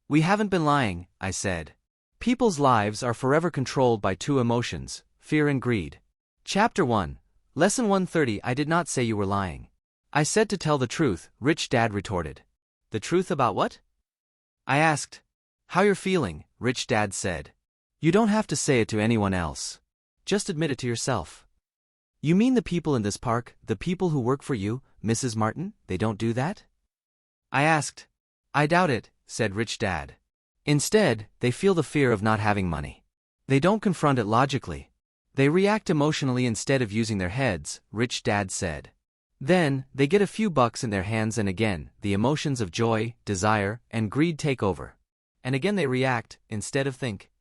Speaker 1: We haven't been lying, I said. People's lives are forever controlled by two emotions, fear and greed. Chapter 1, Lesson 130. I did not say you were lying. I said to tell the truth, Rich Dad retorted. The truth about what? I asked. How you're feeling, Rich Dad said. You don't have to say it to anyone else. Just admit it to yourself. You mean the people in this park, the people who work for you, Mrs. Martin, they don't do that? I asked. I doubt it, said Rich Dad. Instead, they feel the fear of not having money. They don't confront it logically. They react emotionally instead of using their heads, Rich Dad said. Then, they get a few bucks in their hands and again, the emotions of joy, desire, and greed take over. And again they react, instead of think.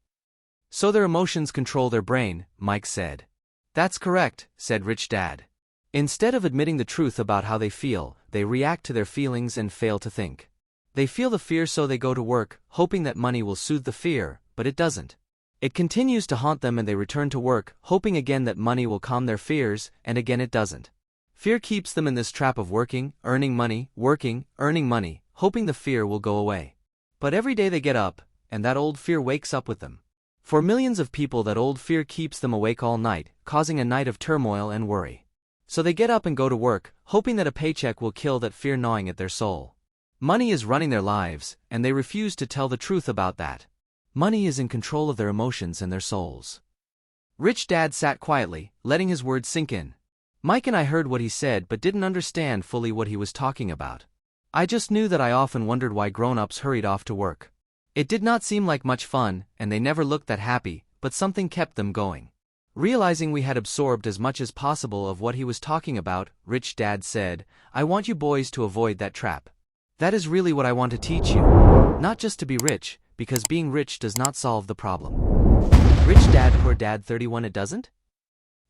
Speaker 1: So their emotions control their brain, Mike said. That's correct, said Rich Dad. Instead of admitting the truth about how they feel, they react to their feelings and fail to think. They feel the fear so they go to work, hoping that money will soothe the fear, but it doesn't. It continues to haunt them and they return to work, hoping again that money will calm their fears, and again it doesn't. Fear keeps them in this trap of working, earning money, hoping the fear will go away. But every day they get up, and that old fear wakes up with them. For millions of people that old fear keeps them awake all night, causing a night of turmoil and worry. So they get up and go to work, hoping that a paycheck will kill that fear gnawing at their soul. Money is running their lives, and they refuse to tell the truth about that. Money is in control of their emotions and their souls. Rich Dad sat quietly, letting his words sink in. Mike and I heard what he said but didn't understand fully what he was talking about. I just knew that I often wondered why grown-ups hurried off to work. It did not seem like much fun, and they never looked that happy, but something kept them going. Realizing we had absorbed as much as possible of what he was talking about, Rich Dad said, I want you boys to avoid that trap. That is really what I want to teach you. Not just to be rich, because being rich does not solve the problem. Rich Dad Poor Dad 31. It doesn't?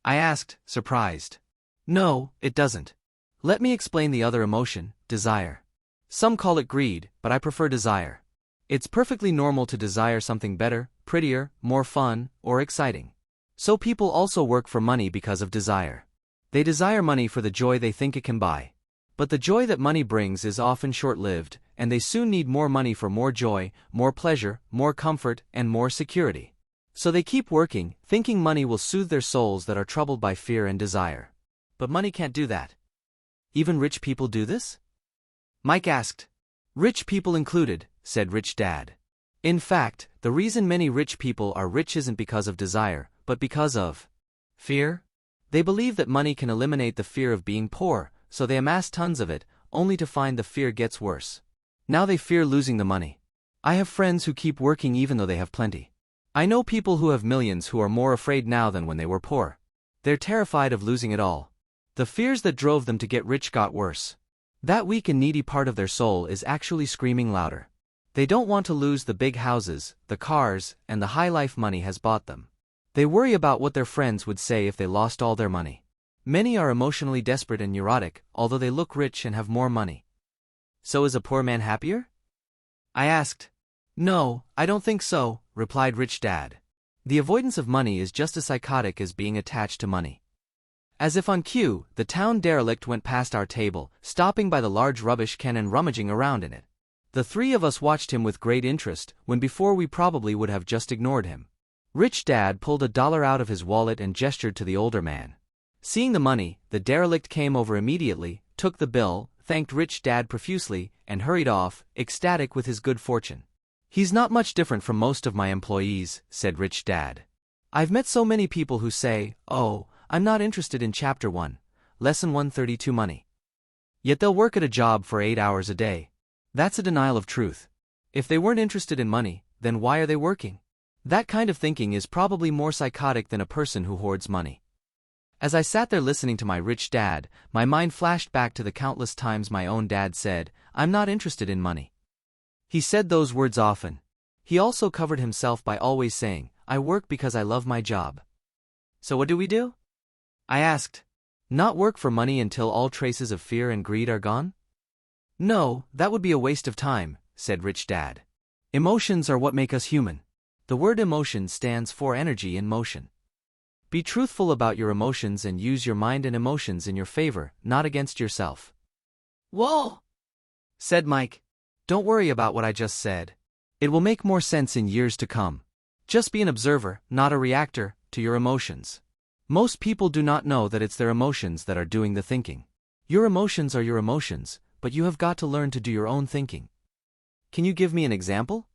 Speaker 1: I asked, surprised. No, it doesn't. Let me explain the other emotion, desire. Some call it greed, but I prefer desire. It's perfectly normal to desire something better, prettier, more fun, or exciting. So people also work for money because of desire. They desire money for the joy they think it can buy. But the joy that money brings is often short-lived, and they soon need more money for more joy, more pleasure, more comfort, and more security. So they keep working, thinking money will soothe their souls that are troubled by fear and desire. But money can't do that. Even rich people do this? Mike asked. Rich people included, said Rich Dad. In fact, the reason many rich people are rich isn't because of desire, but because of fear. They believe that money can eliminate the fear of being poor, so they amass tons of it, only to find the fear gets worse. Now they fear losing the money. I have friends who keep working even though they have plenty. I know people who have millions who are more afraid now than when they were poor. They're terrified of losing it all. The fears that drove them to get rich got worse. That weak and needy part of their soul is actually screaming louder. They don't want to lose the big houses, the cars, and the high life money has bought them. They worry about what their friends would say if they lost all their money. Many are emotionally desperate and neurotic, although they look rich and have more money. So is a poor man happier? I asked. No, I don't think so, replied Rich Dad. The avoidance of money is just as psychotic as being attached to money. As if on cue, the town derelict went past our table, stopping by the large rubbish can and rummaging around in it. The three of us watched him with great interest, when before we probably would have just ignored him. Rich Dad pulled $1 out of his wallet and gestured to the older man. Seeing the money, the derelict came over immediately, took the bill, thanked Rich Dad profusely, and hurried off, ecstatic with his good fortune. He's not much different from most of my employees, said Rich Dad. I've met so many people who say, oh, I'm not interested in Chapter 1, Lesson 132 money. Yet they'll work at a job for 8 hours a day. That's a denial of truth. If they weren't interested in money, then why are they working? That kind of thinking is probably more psychotic than a person who hoards money. As I sat there listening to my Rich Dad, my mind flashed back to the countless times my own dad said, I'm not interested in money. He said those words often. He also covered himself by always saying, I work because I love my job. So what do? I asked. Not work for money until all traces of fear and greed are gone? No, that would be a waste of time, said Rich Dad. Emotions are what make us human. The word emotion stands for energy in motion. Be truthful about your emotions and use your mind and emotions in your favor, not against yourself. Whoa! Said Mike. Don't worry about what I just said. It will make more sense in years to come. Just be an observer, not a reactor, to your emotions. Most people do not know that it's their emotions that are doing the thinking. Your emotions are your emotions, but you have got to learn to do your own thinking. Can you give me an example?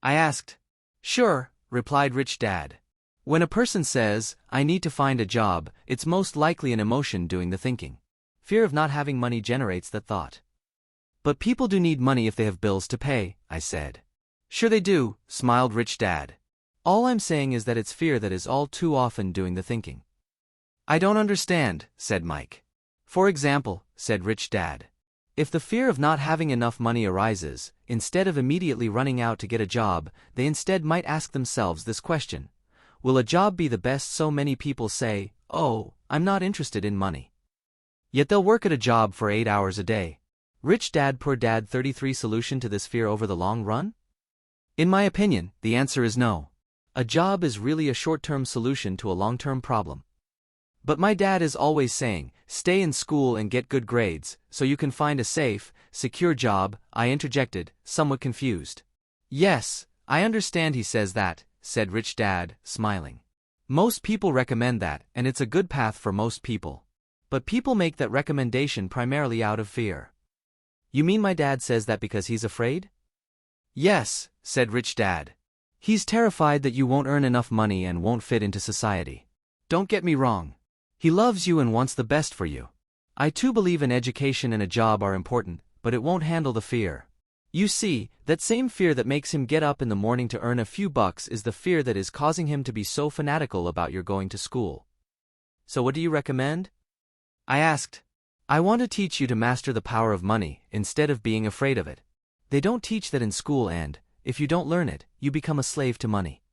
Speaker 1: I asked. Sure, replied Rich Dad. When a person says, I need to find a job, it's most likely an emotion doing the thinking. Fear of not having money generates that thought. But people do need money if they have bills to pay, I said. Sure they do, smiled Rich Dad. All I'm saying is that it's fear that is all too often doing the thinking. I don't understand, said Mike. For example, said Rich Dad. If the fear of not having enough money arises, instead of immediately running out to get a job, they instead might ask themselves this question. Will a job be the best? So many people say, oh, I'm not interested in money. Yet they'll work at a job for 8 hours a day. Rich Dad Poor Dad 33 Solution to this fear over the long run? In my opinion, the answer is no. A job is really a short-term solution to a long-term problem. But my dad is always saying, stay in school and get good grades, so you can find a safe, secure job, I interjected, somewhat confused. Yes, I understand he says that, said Rich Dad, smiling. Most people recommend that, and it's a good path for most people. But people make that recommendation primarily out of fear. You mean my dad says that because he's afraid? Yes, said Rich Dad. He's terrified that you won't earn enough money and won't fit into society. Don't get me wrong. He loves you and wants the best for you. I too believe an education and a job are important, but it won't handle the fear. You see, that same fear that makes him get up in the morning to earn a few bucks is the fear that is causing him to be so fanatical about your going to school. So what do you recommend? I asked. I want to teach you to master the power of money, instead of being afraid of it. They don't teach that in school and, if you don't learn it, you become a slave to money.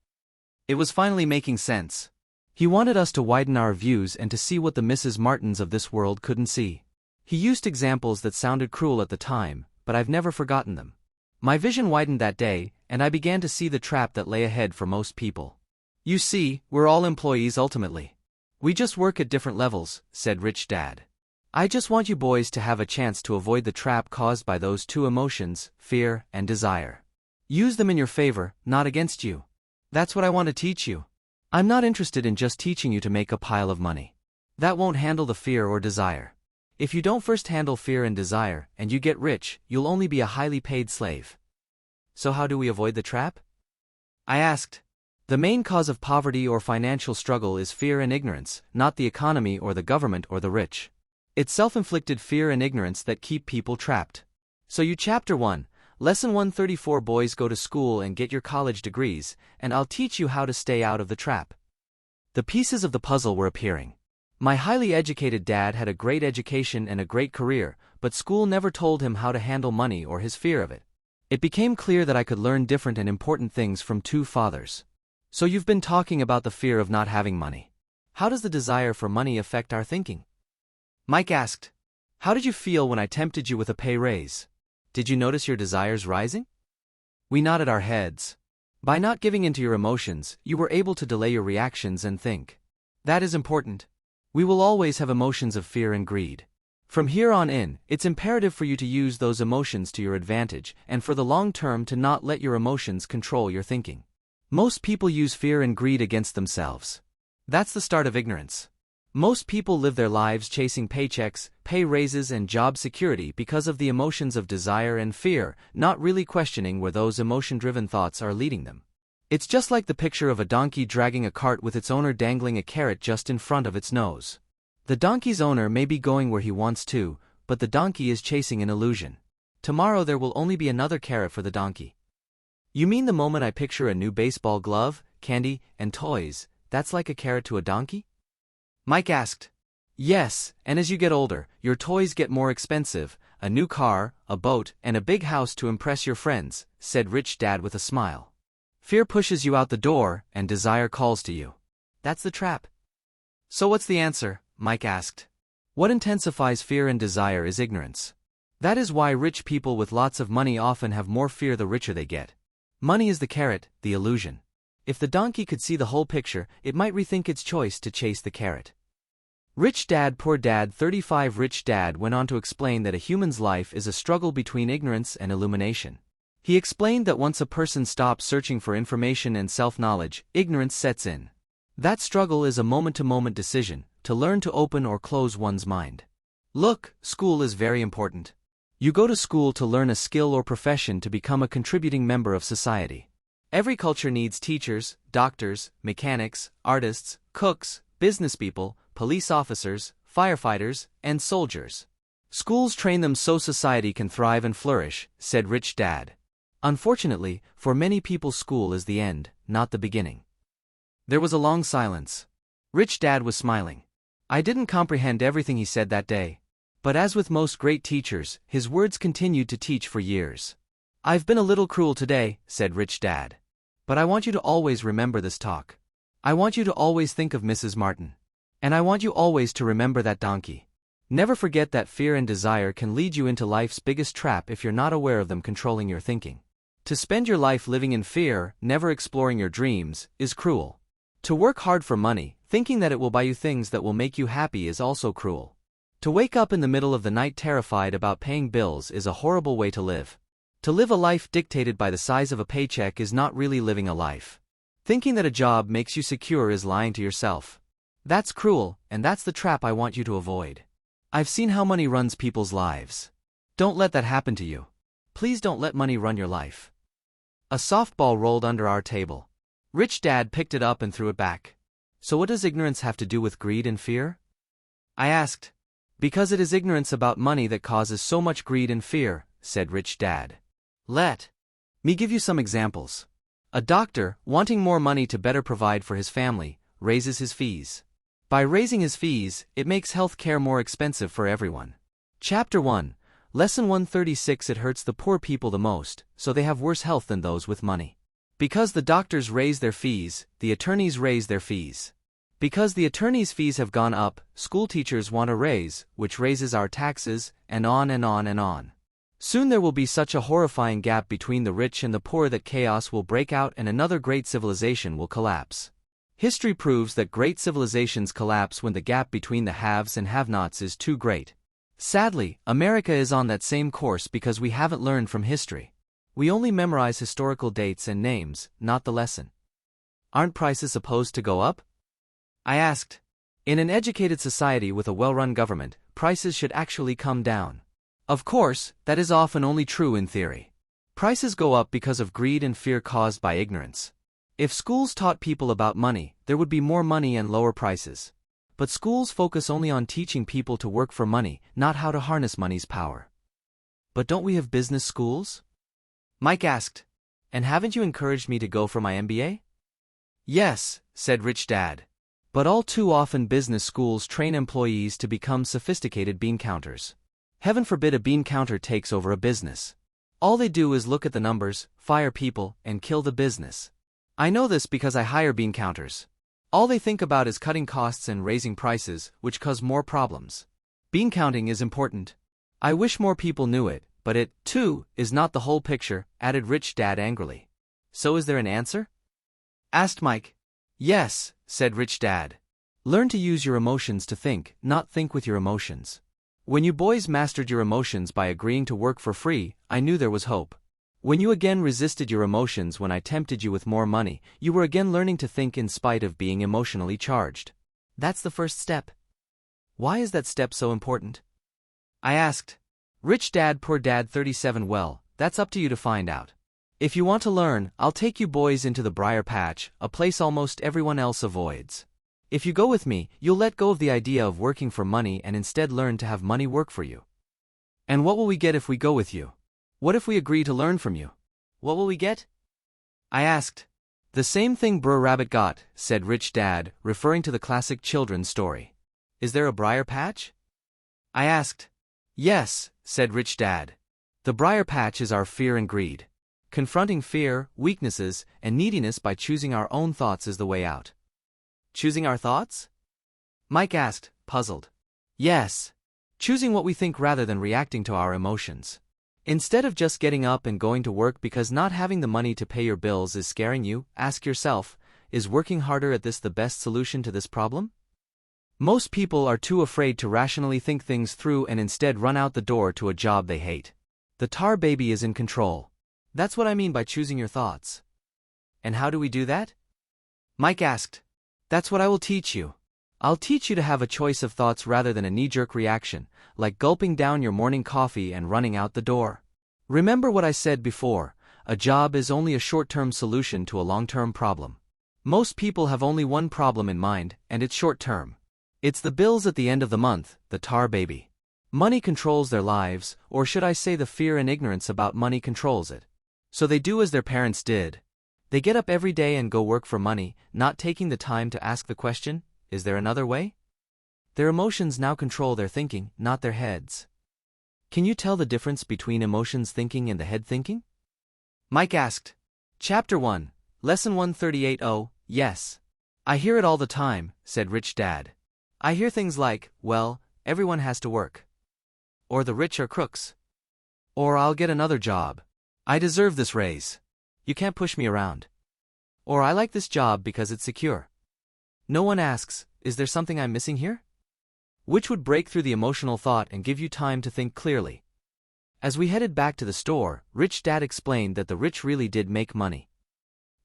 Speaker 1: It was finally making sense. He wanted us to widen our views and to see what the Mrs. Martins of this world couldn't see. He used examples that sounded cruel at the time, but I've never forgotten them. My vision widened that day, and I began to see the trap that lay ahead for most people. You see, we're all employees ultimately. We just work at different levels, said Rich Dad. I just want you boys to have a chance to avoid the trap caused by those two emotions, fear and desire. Use them in your favor, not against you. That's what I want to teach you. I'm not interested in just teaching you to make a pile of money. That won't handle the fear or desire. If you don't first handle fear and desire, and you get rich, you'll only be a highly paid slave. So how do we avoid the trap? I asked. The main cause of poverty or financial struggle is fear and ignorance, not the economy or the government or the rich. It's self-inflicted fear and ignorance that keep people trapped. So Chapter 1, Lesson 134. Boys, go to school and get your college degrees, and I'll teach you how to stay out of the trap. The pieces of the puzzle were appearing. My highly educated dad had a great education and a great career, but school never told him how to handle money or his fear of it. It became clear that I could learn different and important things from two fathers. So you've been talking about the fear of not having money. How does the desire for money affect our thinking? Mike asked. How did you feel when I tempted you with a pay raise? Did you notice your desires rising? We nodded our heads. By not giving in to your emotions, you were able to delay your reactions and think. That is important. We will always have emotions of fear and greed. From here on in, it's imperative for you to use those emotions to your advantage and for the long term to not let your emotions control your thinking. Most people use fear and greed against themselves. That's the start of ignorance. Most people live their lives chasing paychecks, pay raises and job security because of the emotions of desire and fear, not really questioning where those emotion-driven thoughts are leading them. It's just like the picture of a donkey dragging a cart with its owner dangling a carrot just in front of its nose. The donkey's owner may be going where he wants to, but the donkey is chasing an illusion. Tomorrow there will only be another carrot for the donkey. You mean the moment I picture a new baseball glove, candy, and toys, that's like a carrot to a donkey? Mike asked. Yes, and as you get older, your toys get more expensive, a new car, a boat, and a big house to impress your friends, said Rich Dad with a smile. Fear pushes you out the door, and desire calls to you. That's the trap. So what's the answer? Mike asked. What intensifies fear and desire is ignorance. That is why rich people with lots of money often have more fear the richer they get. Money is the carrot, the illusion. If the donkey could see the whole picture, it might rethink its choice to chase the carrot. Rich Dad Poor Dad 35. Rich Dad went on to explain that a human's life is a struggle between ignorance and illumination. He explained that once a person stops searching for information and self-knowledge, ignorance sets in. That struggle is a moment-to-moment decision, to learn to open or close one's mind. Look, school is very important. You go to school to learn a skill or profession to become a contributing member of society. Every culture needs teachers, doctors, mechanics, artists, cooks, businesspeople, police officers, firefighters, and soldiers. Schools train them so society can thrive and flourish, said Rich Dad. Unfortunately, for many people school is the end, not the beginning. There was a long silence. Rich Dad was smiling. I didn't comprehend everything he said that day. But as with most great teachers, his words continued to teach for years. I've been a little cruel today, said Rich Dad. But I want you to always remember this talk. I want you to always think of Mrs. Martin. And I want you always to remember that donkey. Never forget that fear and desire can lead you into life's biggest trap if you're not aware of them controlling your thinking. To spend your life living in fear, never exploring your dreams, is cruel. To work hard for money, thinking that it will buy you things that will make you happy is also cruel. To wake up in the middle of the night terrified about paying bills is a horrible way to live. To live a life dictated by the size of a paycheck is not really living a life. Thinking that a job makes you secure is lying to yourself. That's cruel, and that's the trap I want you to avoid. I've seen how money runs people's lives. Don't let that happen to you. Please don't let money run your life. A softball rolled under our table. Rich Dad picked it up and threw it back. So what does ignorance have to do with greed and fear? I asked. Because it is ignorance about money that causes so much greed and fear, said Rich Dad. Let me give you some examples. A doctor, wanting more money to better provide for his family, raises his fees. By raising his fees, it makes health care more expensive for everyone. Chapter 1, Lesson 136. It hurts the poor people the most, so they have worse health than those with money. Because the doctors raise their fees, the attorneys raise their fees. Because the attorneys' fees have gone up, school teachers want a raise, which raises our taxes, and on and on and on. Soon there will be such a horrifying gap between the rich and the poor that chaos will break out and another great civilization will collapse. History proves that great civilizations collapse when the gap between the haves and have-nots is too great. Sadly, America is on that same course because we haven't learned from history. We only memorize historical dates and names, not the lesson. Aren't prices supposed to go up? I asked. In an educated society with a well-run government, prices should actually come down. Of course, that is often only true in theory. Prices go up because of greed and fear caused by ignorance. If schools taught people about money, there would be more money and lower prices. But schools focus only on teaching people to work for money, not how to harness money's power. But don't we have business schools? Mike asked. And haven't you encouraged me to go for my MBA? Yes, said Rich Dad. But all too often business schools train employees to become sophisticated bean counters. Heaven forbid a bean counter takes over a business. All they do is look at the numbers, fire people, and kill the business. I know this because I hire bean counters. All they think about is cutting costs and raising prices, which cause more problems. Bean counting is important. I wish more people knew it, but it, too, is not the whole picture, added Rich Dad angrily. So is there an answer? Asked Mike. Yes, said Rich Dad. Learn to use your emotions to think, not think with your emotions. When you boys mastered your emotions by agreeing to work for free, I knew there was hope. When you again resisted your emotions when I tempted you with more money, you were again learning to think in spite of being emotionally charged. That's the first step. Why is that step so important? I asked. Rich Dad Poor Dad 37 Well, that's up to you to find out. If you want to learn, I'll take you boys into the briar patch, a place almost everyone else avoids. If you go with me, you'll let go of the idea of working for money and instead learn to have money work for you. And what will we get if we go with you? What if we agree to learn from you? What will we get? I asked. The same thing Brer Rabbit got, said Rich Dad, referring to the classic children's story. Is there a briar patch? I asked. Yes, said Rich Dad. The briar patch is our fear and greed. Confronting fear, weaknesses, and neediness by choosing our own thoughts is the way out. Choosing our thoughts? Mike asked, puzzled. Yes. Choosing what we think rather than reacting to our emotions. Instead of just getting up and going to work because not having the money to pay your bills is scaring you, ask yourself, is working harder at this the best solution to this problem? Most people are too afraid to rationally think things through and instead run out the door to a job they hate. The tar baby is in control. That's what I mean by choosing your thoughts. And how do we do that? Mike asked. That's what I will teach you. I'll teach you to have a choice of thoughts rather than a knee-jerk reaction, like gulping down your morning coffee and running out the door. Remember what I said before, a job is only a short-term solution to a long-term problem. Most people have only one problem in mind, and it's short-term. It's the bills at the end of the month, the tar baby. Money controls their lives, or should I say the fear and ignorance about money controls it. So they do as their parents did. They get up every day and go work for money, not taking the time to ask the question, is there another way? Their emotions now control their thinking, not their heads. Can you tell the difference between emotions thinking and the head thinking? Mike asked. Chapter 1, Lesson 138. Oh, yes. I hear it all the time, said Rich Dad. I hear things like, well, everyone has to work. Or the rich are crooks. Or I'll get another job. I deserve this raise. You can't push me around. Or I like this job because it's secure. No one asks, is there something I'm missing here? Which would break through the emotional thought and give you time to think clearly. As we headed back to the store, Rich Dad explained that the rich really did make money.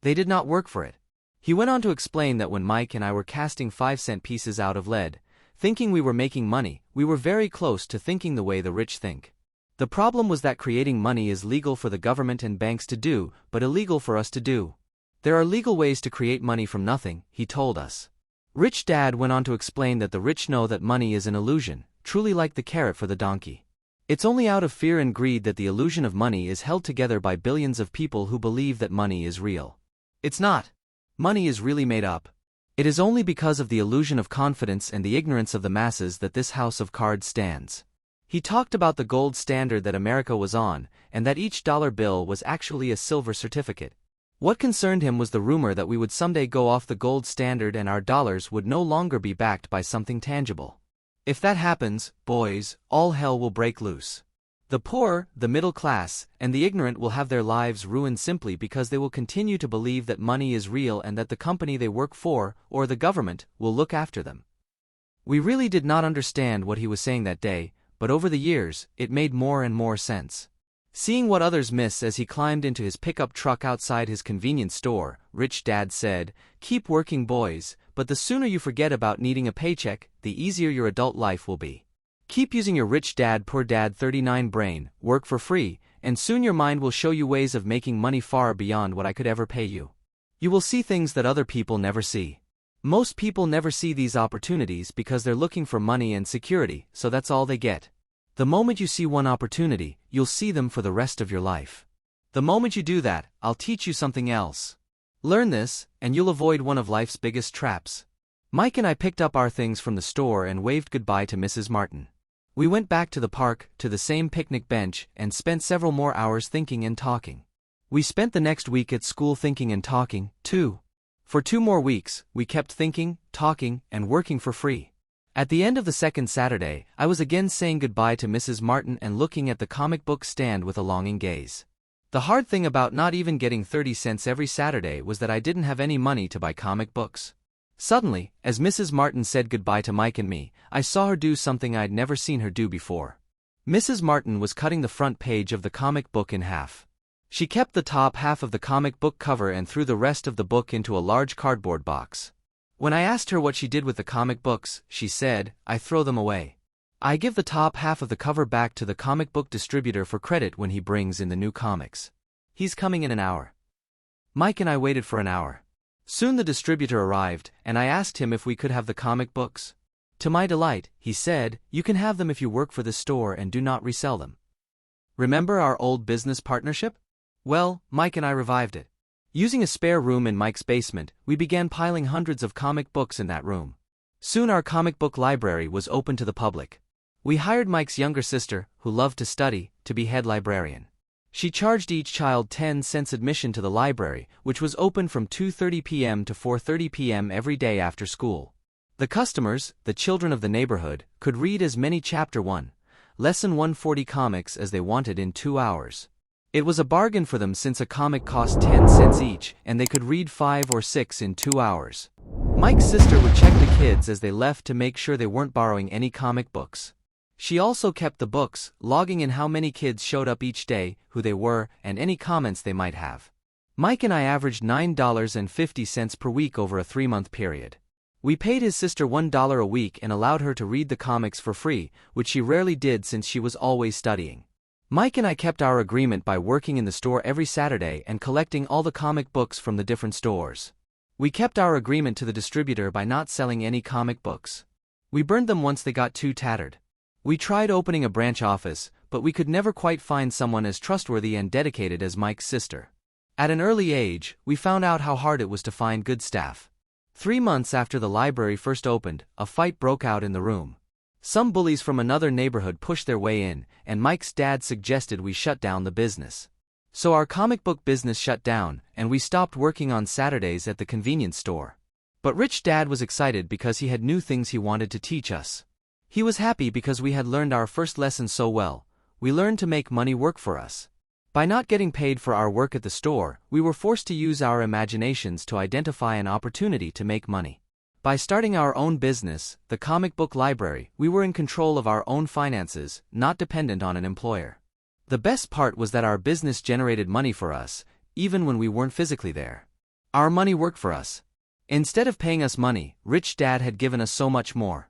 Speaker 1: They did not work for it. He went on to explain that when Mike and I were casting 5-cent pieces out of lead, thinking we were making money, we were very close to thinking the way the rich think. The problem was that creating money is legal for the government and banks to do, but illegal for us to do. There are legal ways to create money from nothing, he told us. Rich Dad went on to explain that the rich know that money is an illusion, truly like the carrot for the donkey. It's only out of fear and greed that the illusion of money is held together by billions of people who believe that money is real. It's not. Money is really made up. It is only because of the illusion of confidence and the ignorance of the masses that this house of cards stands. He talked about the gold standard that America was on, and that each dollar bill was actually a silver certificate. What concerned him was the rumor that we would someday go off the gold standard and our dollars would no longer be backed by something tangible. If that happens, boys, all hell will break loose. The poor, the middle class, and the ignorant will have their lives ruined simply because they will continue to believe that money is real and that the company they work for, or the government, will look after them. We really did not understand what he was saying that day, but over the years, it made more and more sense. Seeing what others miss as he climbed into his pickup truck outside his convenience store, Rich Dad said, "Keep working, boys, but the sooner you forget about needing a paycheck, the easier your adult life will be. Keep using your Rich Dad Poor Dad 39 brain, work for free, and soon your mind will show you ways of making money far beyond what I could ever pay you. You will see things that other people never see. Most people never see these opportunities because they're looking for money and security, so that's all they get. The moment you see one opportunity, you'll see them for the rest of your life. The moment you do that, I'll teach you something else. Learn this, and you'll avoid one of life's biggest traps." Mike and I picked up our things from the store and waved goodbye to Mrs. Martin. We went back to the park, to the same picnic bench, and spent several more hours thinking and talking. We spent the next week at school thinking and talking, too. For 2 more weeks, we kept thinking, talking, and working for free. At the end of the second Saturday, I was again saying goodbye to Mrs. Martin and looking at the comic book stand with a longing gaze. The hard thing about not even getting 30 cents every Saturday was that I didn't have any money to buy comic books. Suddenly, as Mrs. Martin said goodbye to Mike and me, I saw her do something I'd never seen her do before. Mrs. Martin was cutting the front page of the comic book in half. She kept the top half of the comic book cover and threw the rest of the book into a large cardboard box. When I asked her what she did with the comic books, she said, "I throw them away. I give the top half of the cover back to the comic book distributor for credit when he brings in the new comics. He's coming in an hour." Mike and I waited for an hour. Soon the distributor arrived, and I asked him if we could have the comic books. To my delight, he said, "You can have them if you work for this store and do not resell them." Remember our old business partnership? Well, Mike and I revived it. Using a spare room in Mike's basement, we began piling hundreds of comic books in that room. Soon our comic book library was open to the public. We hired Mike's younger sister, who loved to study, to be head librarian. She charged each child 10 cents admission to the library, which was open from 2:30 p.m. to 4:30 p.m. every day after school. The customers, the children of the neighborhood, could read as many Chapter 1, Lesson 140 comics as they wanted in 2 hours. It was a bargain for them since a comic cost 10 cents each, and they could read 5 or 6 in 2 hours. Mike's sister would check the kids as they left to make sure they weren't borrowing any comic books. She also kept the books, logging in how many kids showed up each day, who they were, and any comments they might have. Mike and I averaged $9.50 per week over a 3-month period. We paid his sister $1 a week and allowed her to read the comics for free, which she rarely did since she was always studying. Mike and I kept our agreement by working in the store every Saturday and collecting all the comic books from the different stores. We kept our agreement to the distributor by not selling any comic books. We burned them once they got too tattered. We tried opening a branch office, but we could never quite find someone as trustworthy and dedicated as Mike's sister. At an early age, we found out how hard it was to find good staff. 3 months after the library first opened, a fight broke out in the room. Some bullies from another neighborhood pushed their way in, and Mike's dad suggested we shut down the business. So our comic book business shut down, and we stopped working on Saturdays at the convenience store. But Rich Dad was excited because he had new things he wanted to teach us. He was happy because we had learned our first lesson so well. We learned to make money work for us. By not getting paid for our work at the store, we were forced to use our imaginations to identify an opportunity to make money. By starting our own business, the comic book library, we were in control of our own finances, not dependent on an employer. The best part was that our business generated money for us, even when we weren't physically there. Our money worked for us. Instead of paying us money, Rich Dad had given us so much more.